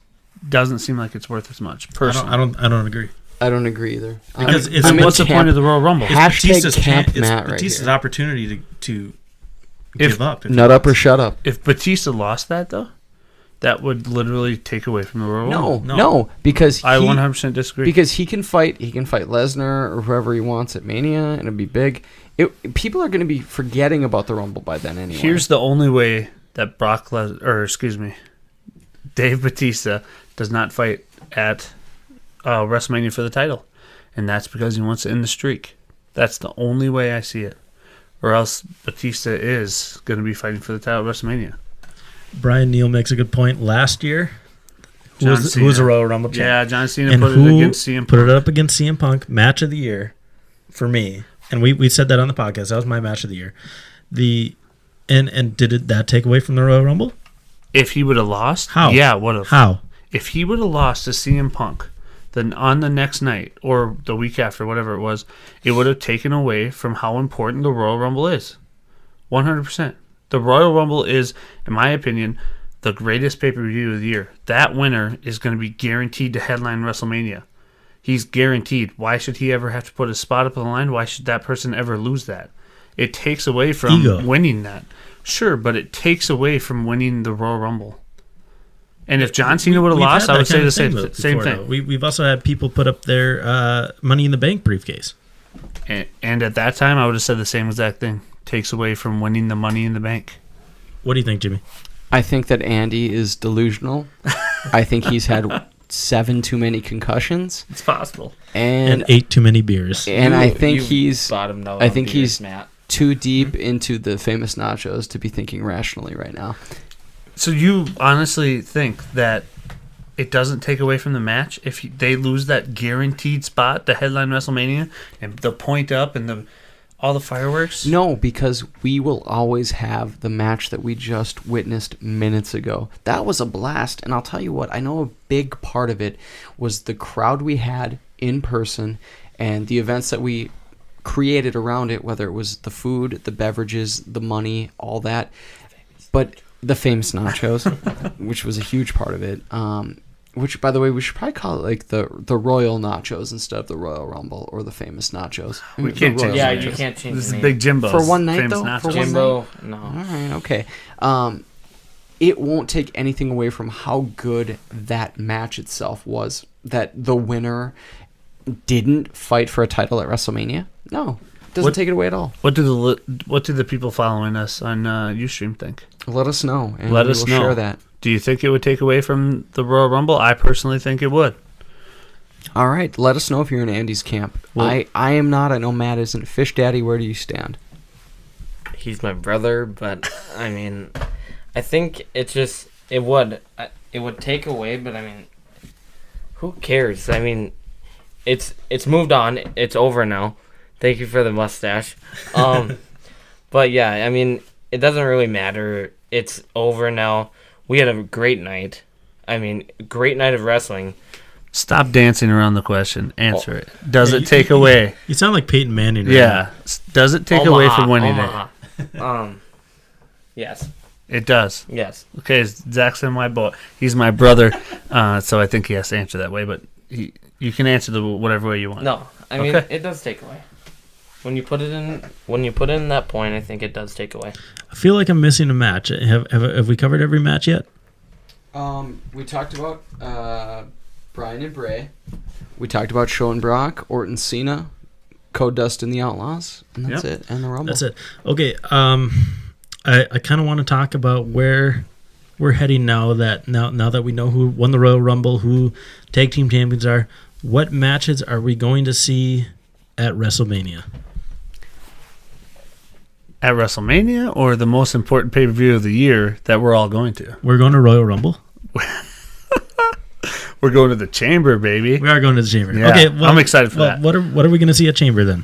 doesn't seem like it's worth as much. Personally, I don't agree. I don't agree either. Because what's the point of the Royal Rumble? Hashtag Camp it's Matt right Batista's here. opportunity to give up. Nut up or shut up. If Batista lost that, though, that would literally take away from the Royal Rumble. No, because I 100% disagree. Because he can fight Lesnar or whoever he wants at Mania, and it'd be big. People are going to be forgetting about the Rumble by then anyway. Here's the only way that Dave Batista does not fight at WrestleMania for the title, and that's because he wants to end the streak. That's the only way I see it. Or else Batista is going to be fighting for the title at WrestleMania. Brian Neal makes a good point. Last year, who was a Royal Rumble champ? Yeah, John Cena and put it against CM Punk. Put it up against CM Punk. Match of the year for me. And we said that on the podcast. That was my match of the year. And did that take away from the Royal Rumble? If he would have lost? How? Yeah, would have. How? If he would have lost to CM Punk, then on the next night or the week after, whatever it was, it would have taken away from how important the Royal Rumble is. 100%. The Royal Rumble is, in my opinion, the greatest pay-per-view of the year. That winner is going to be guaranteed to headline WrestleMania. He's guaranteed. Why should he ever have to put his spot up on the line? Why should that person ever lose that? It takes away from winning that. Sure, but it takes away from winning the Royal Rumble. And if John Cena would have lost, I would say the same thing. We've also had people put up their Money in the Bank briefcase. And at that time, I would have said the same exact thing. Takes away from winning the Money in the Bank. What do you think, Jimmy? I think that Andy is delusional. I think he's had 7 too many concussions. It's possible. And 8 too many beers. And I think he's beers, Matt. Too deep into the famous nachos to be thinking rationally right now. So you honestly think that it doesn't take away from the match if they lose that guaranteed spot, the headline WrestleMania, and the point up and all the fireworks? No, because we will always have the match that we just witnessed minutes ago. That was a blast, and I'll tell you what, I know a big part of it was the crowd we had in person and the events that we created around it, whether it was the food, the beverages, the money, all that. But the famous nachos, which was a huge part of it. Which, by the way, we should probably call it like the Royal Nachos instead of the Royal Rumble or the famous nachos. We can't change. Yeah, you can't change. This is Big Jimbo for one night, famous though. nachos. For Jimbo, one night? no. All right, okay. It won't take anything away from how good that match itself was. That the winner didn't fight for a title at WrestleMania. No, doesn't take it away at all. What do the people following us on Ustream think? Let us know, and Let we us will know. share that. Do you think it would take away from the Royal Rumble? I personally think it would. All right, let us know if you're in Andy's camp. Well, I am not. I know Matt isn't. Fish Daddy, where do you stand? He's my brother, but I mean, I think it would take away, but I mean, who cares? I mean, it's moved on. It's over now. Thank you for the mustache. But yeah, I mean, it doesn't really matter. It's over now. We had a great night. I mean, great night of wrestling. Stop dancing around the question. Answer it. Does it take away? You sound like Peyton Manning. Right yeah. Does it take away from winning Omaha. it? Yes. It does. Yes. Okay, Zach's in my boat. He's my brother, so I think he has to answer that way. But you can answer the whatever way you want. No, I mean it does take away. When you put it in that point, I think it does take away. I feel like I'm missing a match. Have we covered every match yet? We talked about Bryan and Bray. We talked about Schoenbrock, Orton, Cena, Code Dust, and the Outlaws, and that's it. And the Rumble. That's it. Okay. I kind of want to talk about where we're heading now that we know who won the Royal Rumble, who tag team champions are. What matches are we going to see at WrestleMania? At WrestleMania, or the most important pay-per-view of the year that we're all going to? We're going to Royal Rumble. We're going to the Chamber, baby. We are going to the Chamber. Yeah, okay, well, I'm excited for that. What are we going to see at Chamber then?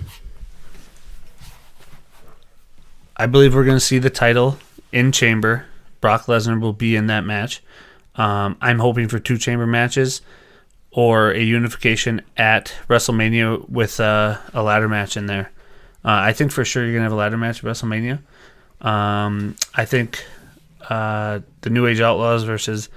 I believe we're going to see the title in Chamber. Brock Lesnar will be in that match. I'm hoping for 2 Chamber matches or a unification at WrestleMania with a ladder match in there. I think for sure you're going to have a ladder match at WrestleMania. I think the New Age Outlaws versus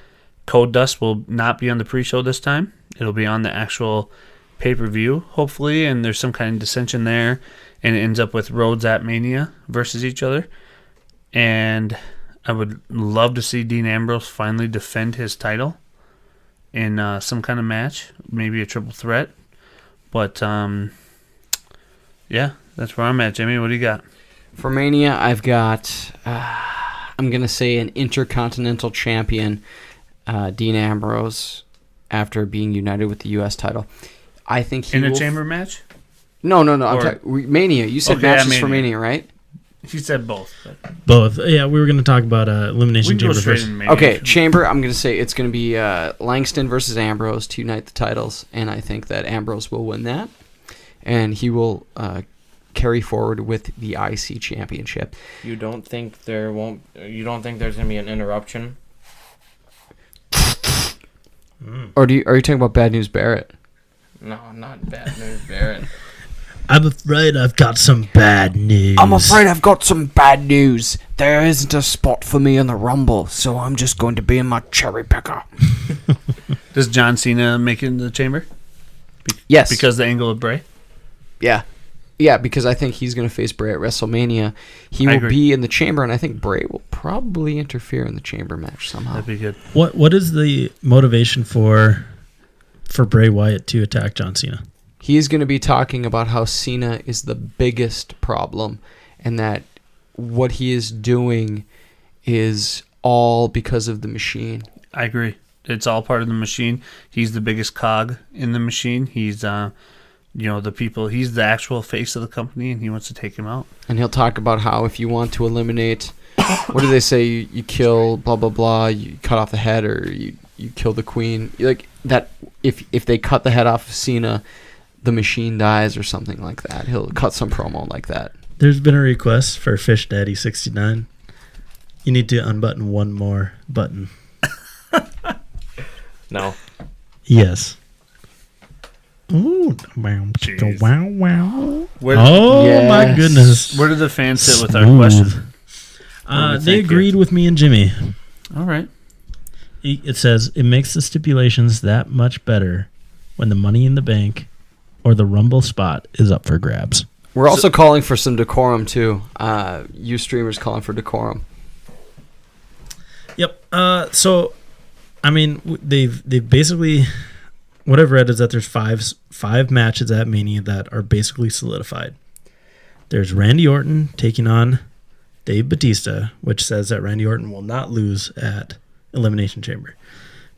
Code Dust will not be on the pre-show this time. It'll be on the actual pay-per-view, hopefully, and there's some kind of dissension there, and it ends up with Rhodes at Mania versus each other. And I would love to see Dean Ambrose finally defend his title in some kind of match, maybe a triple threat. But, yeah, that's where I'm at. Jimmy, what do you got? For Mania, I've got, I'm going to say an Intercontinental Champion, Dean Ambrose, after being united with the U.S. title. I think he in a will chamber match? No. I'm talking Mania. You said matches for Mania, right? He said both. But. Both. Yeah, we were going to talk about Elimination Chamber first. Okay, Chamber, I'm going to say it's going to be Langston versus Ambrose to unite the titles, and I think that Ambrose will win that, and he will carry forward with the IC Championship. You don't think there's going to be an interruption? Or are you talking about Bad News Barrett? No, not Bad News Barrett. I'm afraid I've got some bad news. I'm afraid I've got some bad news. There isn't a spot for me in the Rumble, so I'm just going to be in my cherry picker. Does John Cena make it in the Chamber? Yes. Because the angle of Bray? Yeah. Yeah, because I think he's going to face Bray at WrestleMania. He will be in the Chamber, and I think Bray will probably interfere in the Chamber match somehow. That'd be good. What is the motivation for Bray Wyatt to attack John Cena? He's going to be talking about how Cena is the biggest problem, and that what he is doing is all because of the machine. I agree. It's all part of the machine. He's the biggest cog in the machine. He's he's the actual face of the company, and he wants to take him out. And he'll talk about how if you want to eliminate, what do they say? You kill blah blah blah. You cut off the head, or you kill the queen. Like that. If they cut the head off of Cena, the machine dies or something like that. He'll cut some promo like that. There's been a request for Fish Daddy 69. You need to unbutton one more button. No. Yes. Ooh, wow, wow. My goodness. Where did the fans sit with our question? They agreed with me and Jimmy. All right. It says, it makes the stipulations that much better when the Money in the Bank or the Rumble spot is up for grabs. We're also calling for some decorum, too. You streamers calling for decorum. Yep. So, I mean, they've basically... What I've read is that there's five matches at Mania that are basically solidified. There's Randy Orton taking on Dave Bautista, which says that Randy Orton will not lose at Elimination Chamber.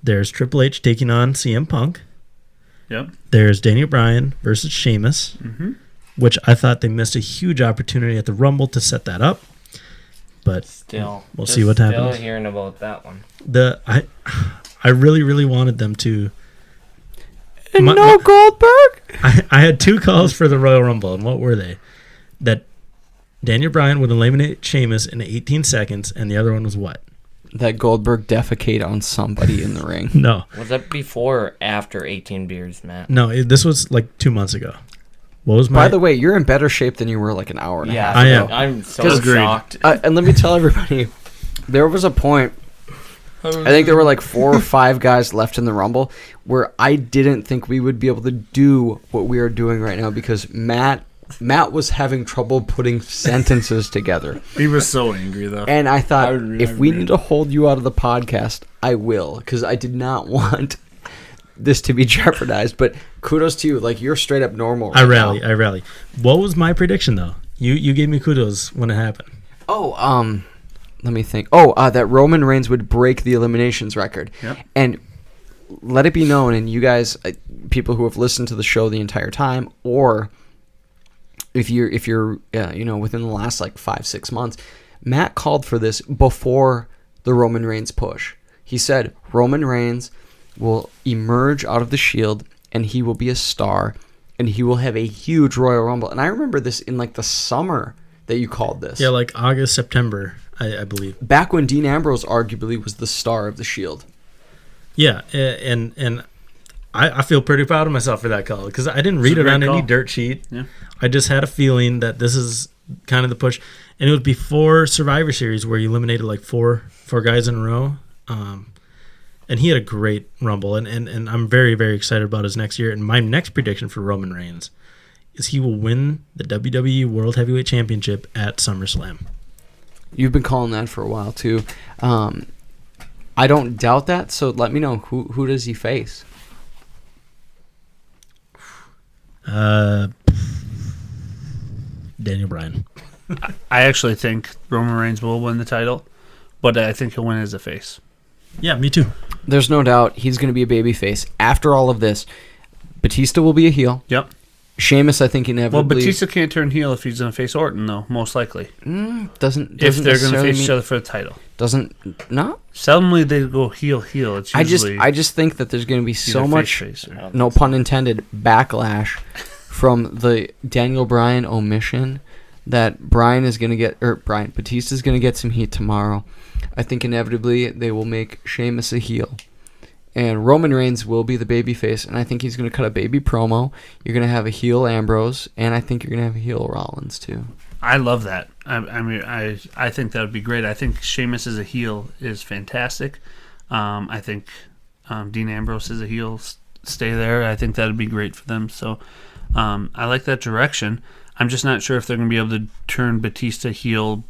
There's Triple H taking on CM Punk. Yep. There's Daniel Bryan versus Sheamus, which I thought they missed a huge opportunity at the Rumble to set that up. But we'll see what happens. Still hearing about that one. I really, really wanted them to. And no Goldberg? I had 2 calls for the Royal Rumble, and what were they? That Daniel Bryan would eliminate Sheamus in 18 seconds, and the other one was what? That Goldberg defecate on somebody in the ring. No. Was that before or after 18 beers, Matt? No, this was like 2 months ago. What was By the way, you're in better shape than you were like an hour and a half ago. I am. I'm so shocked. And let me tell everybody, There was a point, I think there were like 4 or 5 guys left in the Rumble, where I didn't think we would be able to do what we are doing right now because Matt was having trouble putting sentences together. He was so angry, though. And I thought, if we need to hold you out of the podcast, I will, because I did not want this to be jeopardized. But kudos to you. Like, you're straight up normal right now. I rally. What was my prediction, though? You gave me kudos when it happened. Oh, let me think. Oh, that Roman Reigns would break the eliminations record. Yep. And let it be known, and you guys, people who have listened to the show the entire time, or if you're within the last like 5-6 months, Matt called for this before the Roman Reigns push. He said Roman Reigns will emerge out of the Shield and he will be a star and he will have a huge Royal Rumble. And I remember this in like the summer that you called this. Yeah, like August, September, I believe. Back when Dean Ambrose arguably was the star of the Shield. Yeah, and I feel pretty proud of myself for that call because I didn't read it on any dirt sheet. Yeah. I just had a feeling that this is kind of the push. And it was before Survivor Series where you eliminated like four guys in a row. And he had a great Rumble. And I'm very, very excited about his next year. And my next prediction for Roman Reigns is he will win the WWE World Heavyweight Championship at SummerSlam. You've been calling that for a while, too. I don't doubt that, so let me know. Who does he face? Daniel Bryan. I actually think Roman Reigns will win the title, but I think he'll win as a face. Yeah, me too. There's no doubt he's going to be a babyface. After all of this, Batista will be a heel. Yep. Sheamus, I think, inevitably... Well, Batista can't turn heel if he's going to face Orton, though, most likely. Doesn't if they're going to face mean, each other for the title. No? Seldomly they go heel. It's usually I just think that there's going to be so much, face, no pun intended, backlash from the Daniel Bryan omission that Batista's going to get some heat tomorrow. I think inevitably they will make Sheamus a heel. And Roman Reigns will be the babyface, and I think he's going to cut a baby promo. You're going to have a heel Ambrose, and I think you're going to have a heel Rollins, too. I love that. I think that would be great. I think Sheamus as a heel is fantastic. I think Dean Ambrose as a heel stay there. I think that would be great for them. So I like that direction. I'm just not sure if they're going to be able to turn Batista heel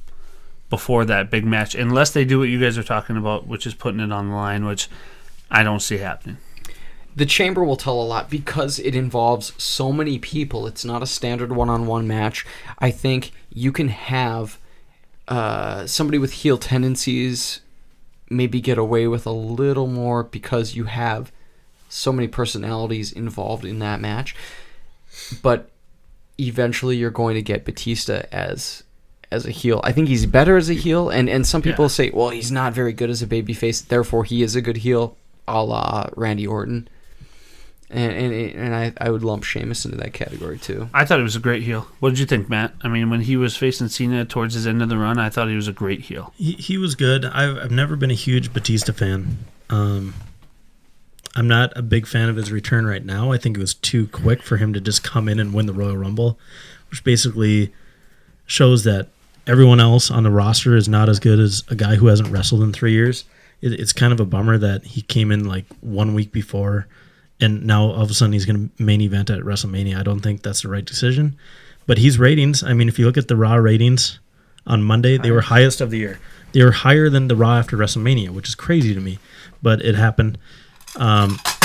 before that big match, unless they do what you guys are talking about, which is putting it on the line, which I don't see happening. The Chamber will tell a lot because it involves so many people. It's not a standard one-on-one match. I think you can have somebody with heel tendencies maybe get away with a little more because you have so many personalities involved in that match. But eventually you're going to get Batista as a heel. I think he's better as a heel, and some people say, well, he's not very good as a babyface, therefore he is a good heel, a la Randy Orton. And I would lump Sheamus into that category too. I thought he was a great heel. What did you think, Matt? I mean, when he was facing Cena towards his end of the run, I thought he was a great heel. He was good. I've never been a huge Batista fan. I'm not a big fan of his return right now. I think it was too quick for him to just come in and win the Royal Rumble, which basically shows that everyone else on the roster is not as good as a guy who hasn't wrestled in 3 years. It's kind of a bummer that he came in like 1 week before, and now all of a sudden he's going to main event at WrestleMania. I don't think that's the right decision. But his ratings, I mean, if you look at the Raw ratings on Monday, they were highest of the year. They were higher than the Raw after WrestleMania, which is crazy to me. But it happened. Altoids.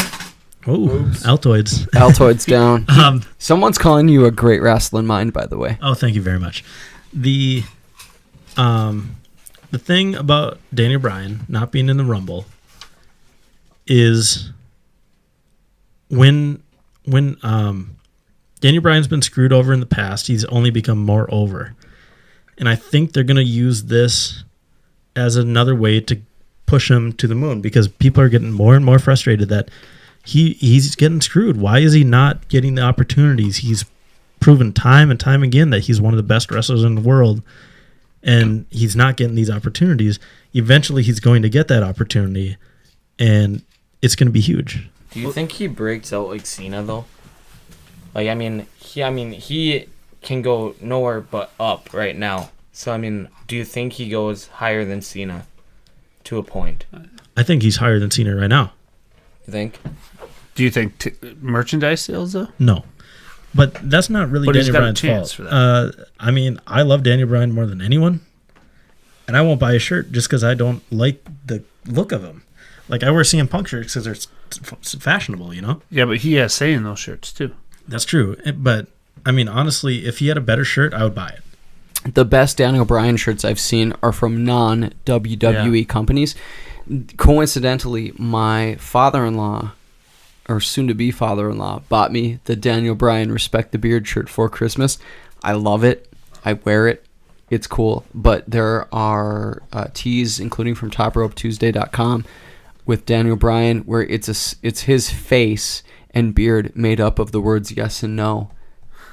Altoids down. Someone's calling you a great wrestling mind, by the way. Oh, thank you very much. The thing about Daniel Bryan not being in the Rumble is when Daniel Bryan's been screwed over in the past, he's only become more over. And I think they're going to use this as another way to push him to the moon because people are getting more and more frustrated that he's getting screwed. Why is he not getting the opportunities? He's proven time and time again that he's one of the best wrestlers in the world, and he's not getting these opportunities. Eventually, he's going to get that opportunity, and it's going to be huge. Do you think he breaks out like Cena though? Like, he can go nowhere but up right now. So, do you think he goes higher than Cena? to a point. I think he's higher than Cena right now. You think? Do you think merchandise sales, though? No. But that's not really But he's Daniel got a Bryan's chance fault. for that. I mean, I love Daniel Bryan more than anyone. And I won't buy a shirt just because I don't like the look of him. Like, I wear CM Punk shirts because they're fashionable, you know? Yeah, but he has say in those shirts, too. That's true. But, I mean, honestly, if he had a better shirt, I would buy it. The best Daniel Bryan shirts I've seen are from non-WWE companies. Coincidentally, my father-in-law, or soon-to-be father-in-law, bought me the Daniel Bryan Respect the Beard shirt for Christmas. I love it. I wear it. It's cool. But there are tees, including from TopRopeTuesday.com, with Daniel Bryan, where it's his face and beard made up of the words yes and no.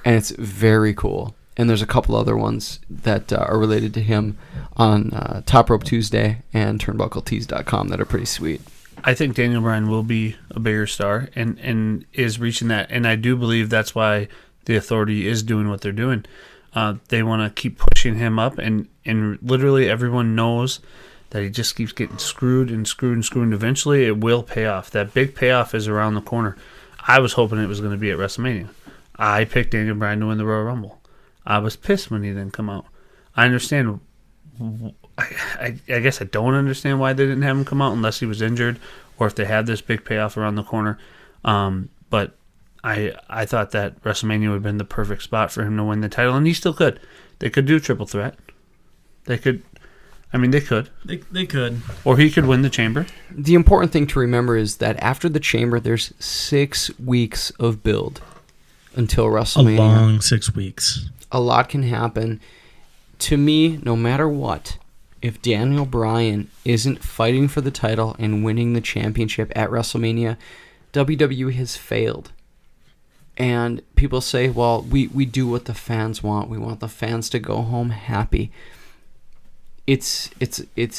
And it's very cool. And there's a couple other ones that are related to him on Top Rope Tuesday and TurnbuckleTees.com that are pretty sweet. I think Daniel Bryan will be a bigger star and is reaching that. And I do believe that's why the Authority is doing what they're doing. They want to keep pushing him up, and literally everyone knows that he just keeps getting screwed and screwed and screwed, and eventually it will pay off. That big payoff is around the corner. I was hoping it was going to be at WrestleMania. I picked Daniel Bryan to win the Royal Rumble. I was pissed when he didn't come out. I understand. I guess I don't understand why they didn't have him come out unless he was injured or if they had this big payoff around the corner. But I thought that WrestleMania would have been the perfect spot for him to win the title, and he still could. They could do a triple threat. They could. I mean, they could. They could. Or he could win the Chamber. The important thing to remember is that after the Chamber, there's 6 weeks of build until WrestleMania. A long 6 weeks. A lot can happen. To me, no matter what, if Daniel Bryan isn't fighting for the title and winning the championship at WrestleMania, WWE has failed. And people say, well, we do what the fans want. We want the fans to go home happy. It's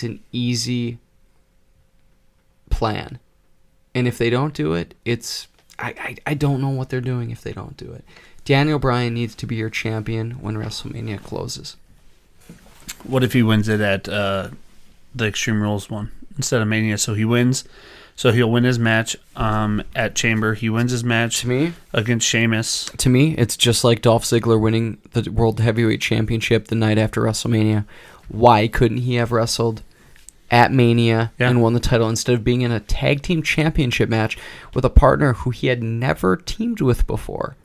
an easy plan. And if they don't do it, I don't know what they're doing if they don't do it. Daniel Bryan needs to be your champion when WrestleMania closes. What if he wins it at the Extreme Rules one instead of Mania? So he wins. So he'll win his match at Chamber. He wins his match to me against Sheamus. To me, it's just like Dolph Ziggler winning the World Heavyweight Championship the night after WrestleMania. Why couldn't he have wrestled at Mania and won the title instead of being in a tag team championship match with a partner who he had never teamed with before?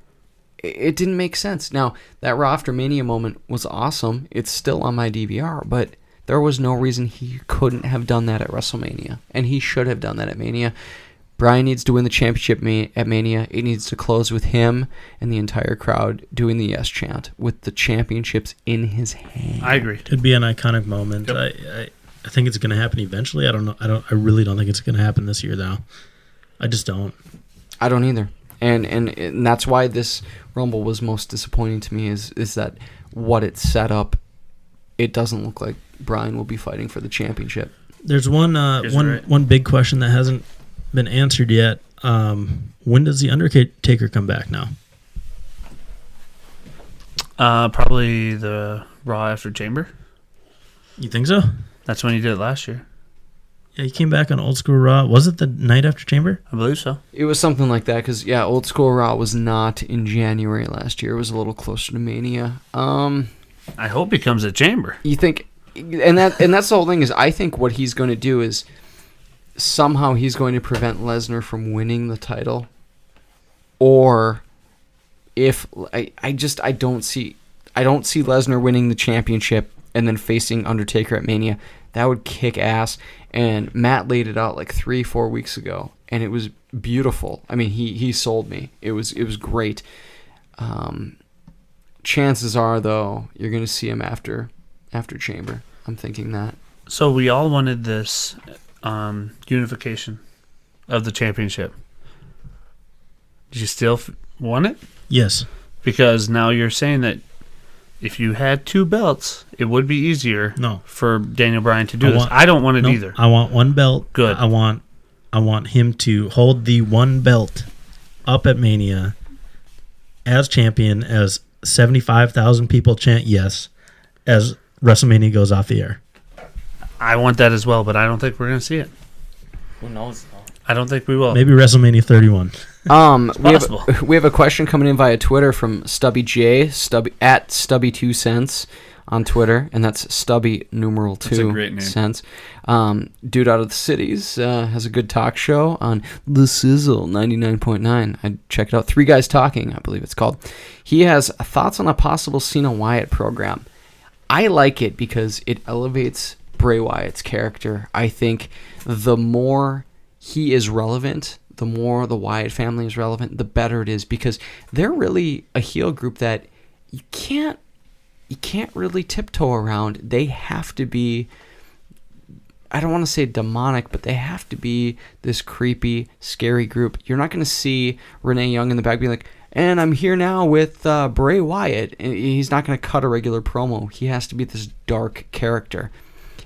It didn't make sense. Now, that Raw after Mania moment was awesome. It's still on my DVR, but there was no reason he couldn't have done that at WrestleMania, and he should have done that at Mania. Bryan needs to win the championship at Mania. It needs to close with him and the entire crowd doing the yes chant with the championships in his hand. I agree. It'd be an iconic moment. Yep. I think it's going to happen eventually. I don't know. I really don't think it's going to happen this year, though. I just don't. I don't either. And that's why this Rumble was most disappointing to me is that what it set up, it doesn't look like Bryan will be fighting for the championship. There's one big question that hasn't been answered yet. When does the Undertaker come back now? Probably the Raw after Chamber. You think so? That's when he did it last year. Yeah, he came back on Old School Raw. Was it the night after Chamber? I believe so. It was something like that because, Old School Raw was not in January last year. It was a little closer to Mania. I hope he comes at Chamber. You think, and that's the whole thing is I think what he's going to do is somehow he's going to prevent Lesnar from winning the title, or if I don't see Lesnar winning the championship and then facing Undertaker at Mania. That would kick ass. And Matt laid it out like 3-4 weeks ago, and it was beautiful. I mean, he sold me. It was great. Chances are, though, you're going to see him after Chamber. I'm thinking that. So we all wanted this unification of the championship. Did you still want it? Yes. Because now you're saying that if you had 2 belts, it would be easier for Daniel Bryan to do this. I don't want it either. I want one belt. Good. I want him to hold the one belt up at Mania as champion, as 75,000 people chant yes as WrestleMania goes off the air. I want that as well, but I don't think we're going to see it. Who knows, though? I don't think we will. Maybe WrestleMania 31. We have a question coming in via Twitter from Stubby J, at Stubby 2 cents on Twitter, and that's Stubby numeral 2 That's a great name. cents. Dude out of the cities has a good talk show on The Sizzle 99.9. I check it out. 3 Guys Talking, I believe it's called. He has thoughts on a possible Cena Wyatt program. I like it because it elevates Bray Wyatt's character. I think the more he is relevant, the more the Wyatt family is relevant, the better it is, because they're really a heel group that you can't really tiptoe around. They have to be, I don't want to say demonic, but they have to be this creepy, scary group. You're not going to see Renee Young in the back being like, and I'm here now with Bray Wyatt. He's not going to cut a regular promo. He has to be this dark character.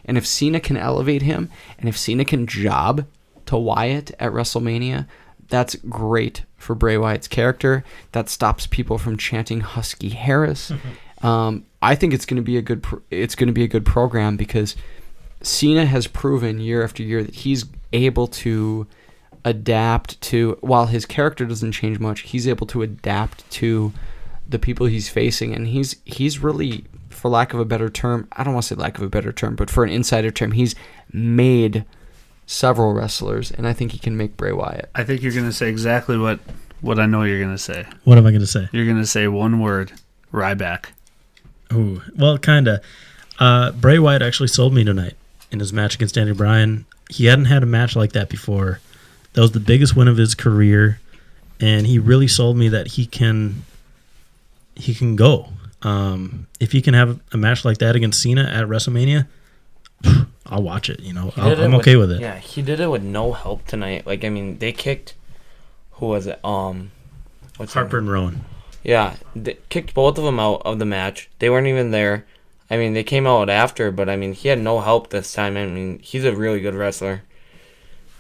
And if Cena can elevate him, and if Cena can job to Wyatt at WrestleMania, that's great for Bray Wyatt's character. That stops people from chanting Husky Harris. I think it's going to be a good program, because Cena has proven year after year that he's able to adapt to, while his character doesn't change much, he's able to adapt to the people he's facing, and he's really, for lack of a better term, I don't want to say lack of a better term, but for an insider term, he's made several wrestlers, and I think he can make Bray Wyatt. I think you're going to say exactly what I know you're going to say. What am I going to say? You're going to say one word, Ryback. Ooh, well, kind of. Bray Wyatt actually sold me tonight in his match against Daniel Bryan. He hadn't had a match like that before. That was the biggest win of his career, and he really sold me that he can go. If he can have a match like that against Cena at WrestleMania, I'll watch it. I'm okay with it. Yeah, he did it with no help tonight. Like, I mean, they kicked, who was it? Harper and Rowan. Yeah, they kicked both of them out of the match. They weren't even there. I mean, they came out after, but I mean, he had no help this time. I mean, he's a really good wrestler.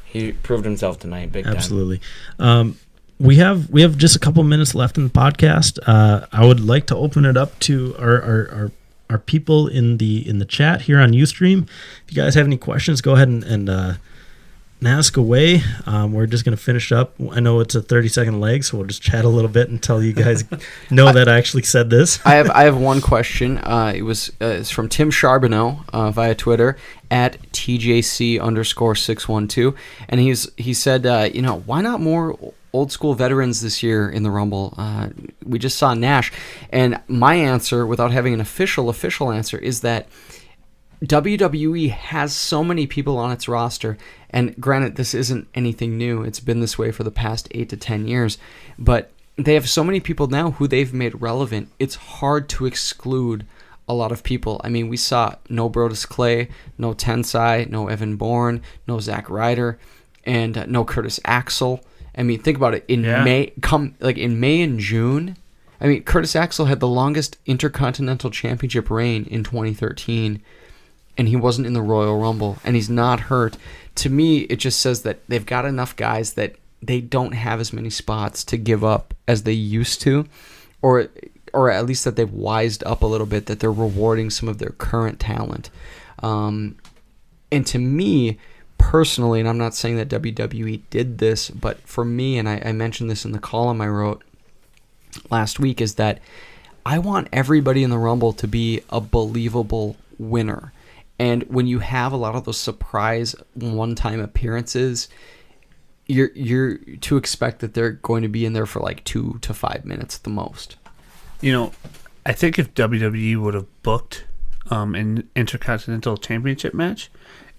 He proved himself tonight, big time. Absolutely. We have just a couple minutes left in the podcast. I would like to open it up to our people in the chat here on Ustream. If you guys have any questions, go ahead and ask away. We're just going to finish up. I know it's a 30-second leg, so we'll just chat a little bit until you guys know that I actually said this. I have one question. It's from Tim Charbonneau via Twitter at TJC_612, and he said, why not more old school veterans this year in the Rumble? We just saw Nash, and my answer, without having an official answer, is that WWE has so many people on its roster, and granted, this isn't anything new. It's been this way for the past 8 to 10 years, but they have so many people now who they've made relevant. It's hard to exclude a lot of people. I mean, we saw no Brodus Clay, no Tensai, no Evan Bourne, no Zack Ryder, and no Curtis Axel. I mean, think about it. In May and June, I mean, Curtis Axel had the longest Intercontinental Championship reign in 2013, and he wasn't in the Royal Rumble, and he's not hurt. To me, it just says that they've got enough guys that they don't have as many spots to give up as they used to, or at least that they've wised up a little bit, that they're rewarding some of their current talent. And to me, personally, and I'm not saying that WWE did this, but for me, and I mentioned this in the column I wrote last week, is that I want everybody in the Rumble to be a believable winner. And when you have a lot of those surprise one-time appearances, you're to expect that they're going to be in there for like 2 to 5 minutes at the most. I think if WWE would have booked an Intercontinental Championship match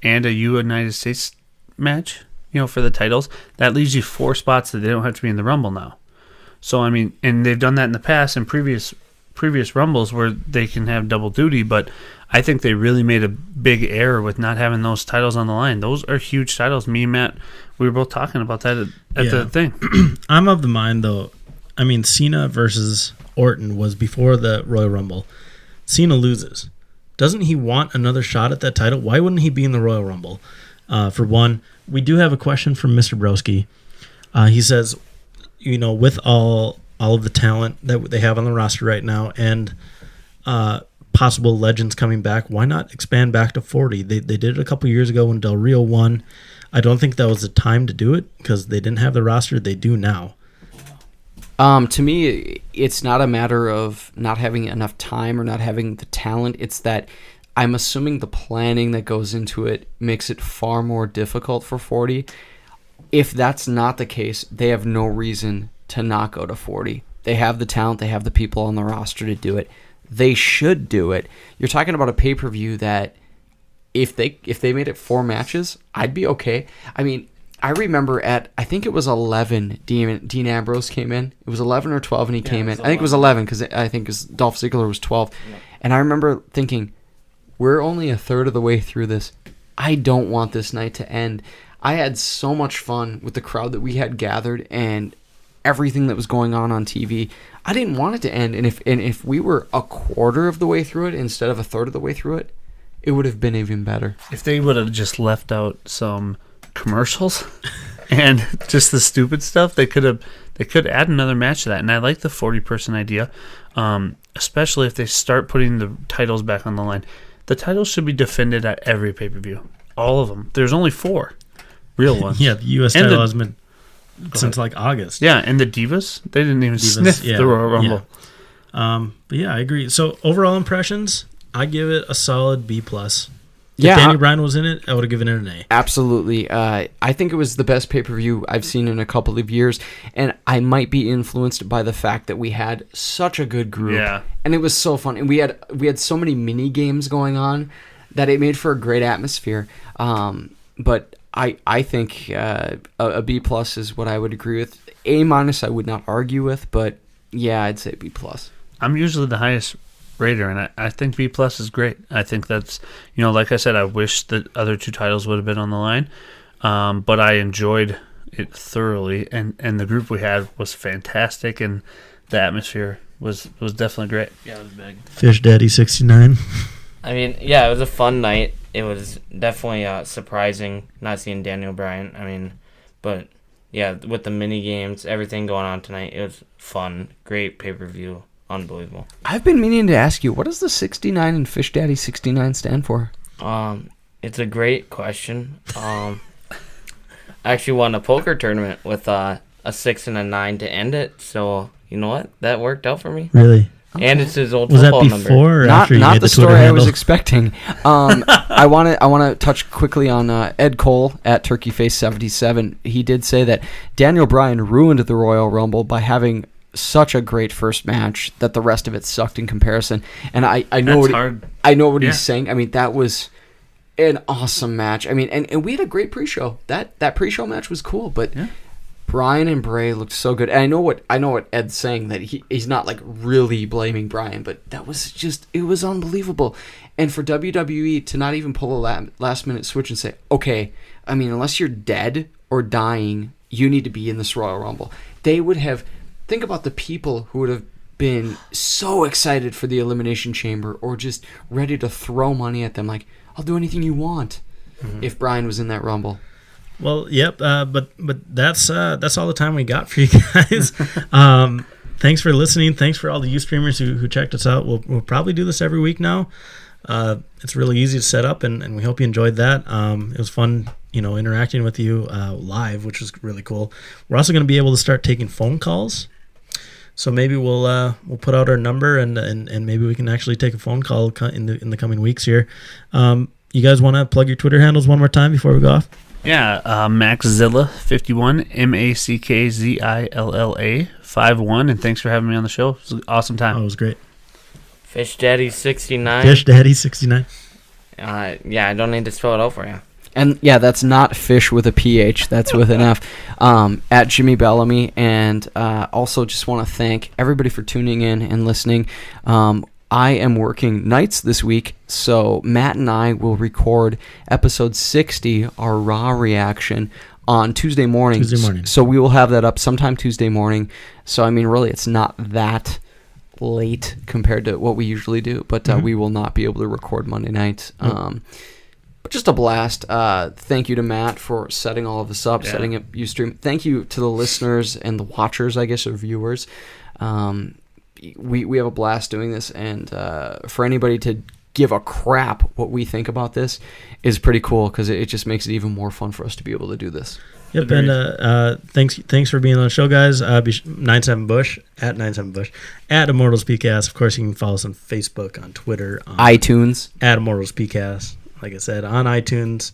and a United States match, for the titles, that leaves you 4 spots that they don't have to be in the Rumble now. So, I mean, and they've done that in the past in previous Rumbles where they can have double duty, but I think they really made a big error with not having those titles on the line. Those are huge titles. Me and Matt, we were both talking about that at the thing. I'm of the mind, though, I mean, Cena versus Orton was before the Royal Rumble. Cena loses. Doesn't he want another shot at that title? Why wouldn't he be in the Royal Rumble? For one, we do have a question from Mr. Broski. He says, with all of the talent that they have on the roster right now, and possible legends coming back, why not expand back to 40? They did it a couple years ago when Del Rio won. I don't think that was the time to do it because they didn't have the roster. They do now. To me, it's not a matter of not having enough time or not having the talent. It's that I'm assuming the planning that goes into it makes it far more difficult for 40. If that's not the case, they have no reason to not go to 40. They have the talent. They have the people on the roster to do it. They should do it. You're talking about a pay-per-view that if they made it 4 matches, I'd be okay. I mean, I remember I think it was 11, Dean Ambrose came in. It was 11 or 12 and he came in. I think it was 11 because I think Dolph Ziggler was 12. Yeah. And I remember thinking, we're only a third of the way through this. I don't want this night to end. I had so much fun with the crowd that we had gathered and everything that was going on TV. I didn't want it to end. And if we were a quarter of the way through it instead of a third of the way through it, it would have been even better. If they would have just left out some commercials and just the stupid stuff, they could add another match to that. And I like the 40-person idea, especially if they start putting the titles back on the line. The titles should be defended at every pay-per-view. All of them. There's only 4 real ones. Yeah, the U.S. title has been since like August. Yeah, and the Divas, they didn't even sniff the Royal Rumble. Yeah. But yeah, I agree. So overall impressions, I give it a solid B+. If Yeah, Daniel Bryan was in it, I would have given it an A. Absolutely. I think it was the best pay-per-view I've seen in a couple of years, and I might be influenced by the fact that we had such a good group. Yeah. And it was so fun. And we had so many mini games going on that it made for a great atmosphere. But I think a B+ is what I would agree with. A- I would not argue with, but yeah, I'd say B+. I'm usually the highest rater, and I think B+ is great. I think that's, like I said, I wish the other 2 titles would have been on the line, but I enjoyed it thoroughly, and the group we had was fantastic, and the atmosphere was definitely great. Yeah, it was big. Fish Daddy 69. I mean, yeah, it was a fun night. It was definitely surprising not seeing Daniel Bryan. I mean, but yeah, with the mini games, everything going on tonight, it was fun. Great pay-per-view. Unbelievable. I've been meaning to ask you, what does the 69 and Fish Daddy 69 stand for? It's a great question. I actually won a poker tournament with a 6 and a 9 to end it, so you know what? That worked out for me. Really? Okay. And it's his old was football that number. before or after you made the Twitter story handle? I was expecting. I want to touch quickly on Ed Cole at TurkeyFace77. He did say that Daniel Bryan ruined the Royal Rumble by having such a great first match that the rest of it sucked in comparison. And I know what he's saying. I mean, that was an awesome match. I mean, and we had a great pre-show. That pre-show match was cool, but Bryan and Bray looked so good. And I know what Ed's saying, that he's not like really blaming Bryan, but that was just, it was unbelievable. And for WWE to not even pull a last minute switch and say, okay, I mean, unless you're dead or dying, you need to be in this Royal Rumble. They would have, think about the people who would have been so excited for the Elimination Chamber or just ready to throw money at them. Like, I'll do anything you want if Bryan was in that Rumble. Well, yep, but that's all the time we got for you guys. Thanks for listening. Thanks for all the Ustreamers who checked us out. We'll probably do this every week now. It's really easy to set up, and we hope you enjoyed that. It was fun, interacting with you live, which was really cool. We're also going to be able to start taking phone calls. So maybe we'll put out our number and maybe we can actually take a phone call in the coming weeks here. You guys want to plug your Twitter handles one more time before we go off? Yeah, MaxZilla51, MaxZilla51, and thanks for having me on the show. It was an awesome time. Oh, it was great. Fish Daddy 69. Fish Daddy 69. Yeah, I don't need to spell it out for you. And yeah, that's not fish with a PH. That's with an F. At Jimmy Bellamy. And also just want to thank everybody for tuning in and listening. I am working nights this week, so Matt and I will record episode 60, our Raw reaction, on Tuesday morning. So we will have that up sometime Tuesday morning. So, I mean, really, it's not that late compared to what we usually do, but we will not be able to record Monday night. But just a blast. Thank you to Matt for setting all of this up, setting up Ustream. Thank you to the listeners and the watchers, I guess, or viewers. we have a blast doing this, and for anybody to give a crap what we think about this is pretty cool, because it just makes it even more fun for us to be able to do this. Yep, and thanks for being on the show, guys. 97Bush at 97Bush at Immortals PCast. Of course, you can follow us on Facebook, on Twitter, on iTunes at Immortals PCast. Like I said, on iTunes,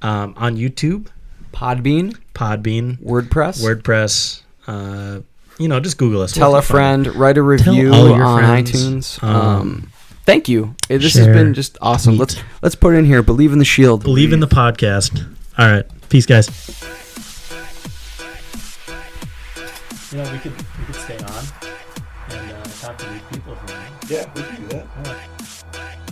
on YouTube, Podbean, WordPress. Just Google us. Tell a friend, write a review on friends. iTunes. Thank you. This has been just awesome. Let's put it in here. Believe in the Shield. Believe in the podcast. All right. Peace, guys. We could stay on and talk to these people. Yeah, we can do that.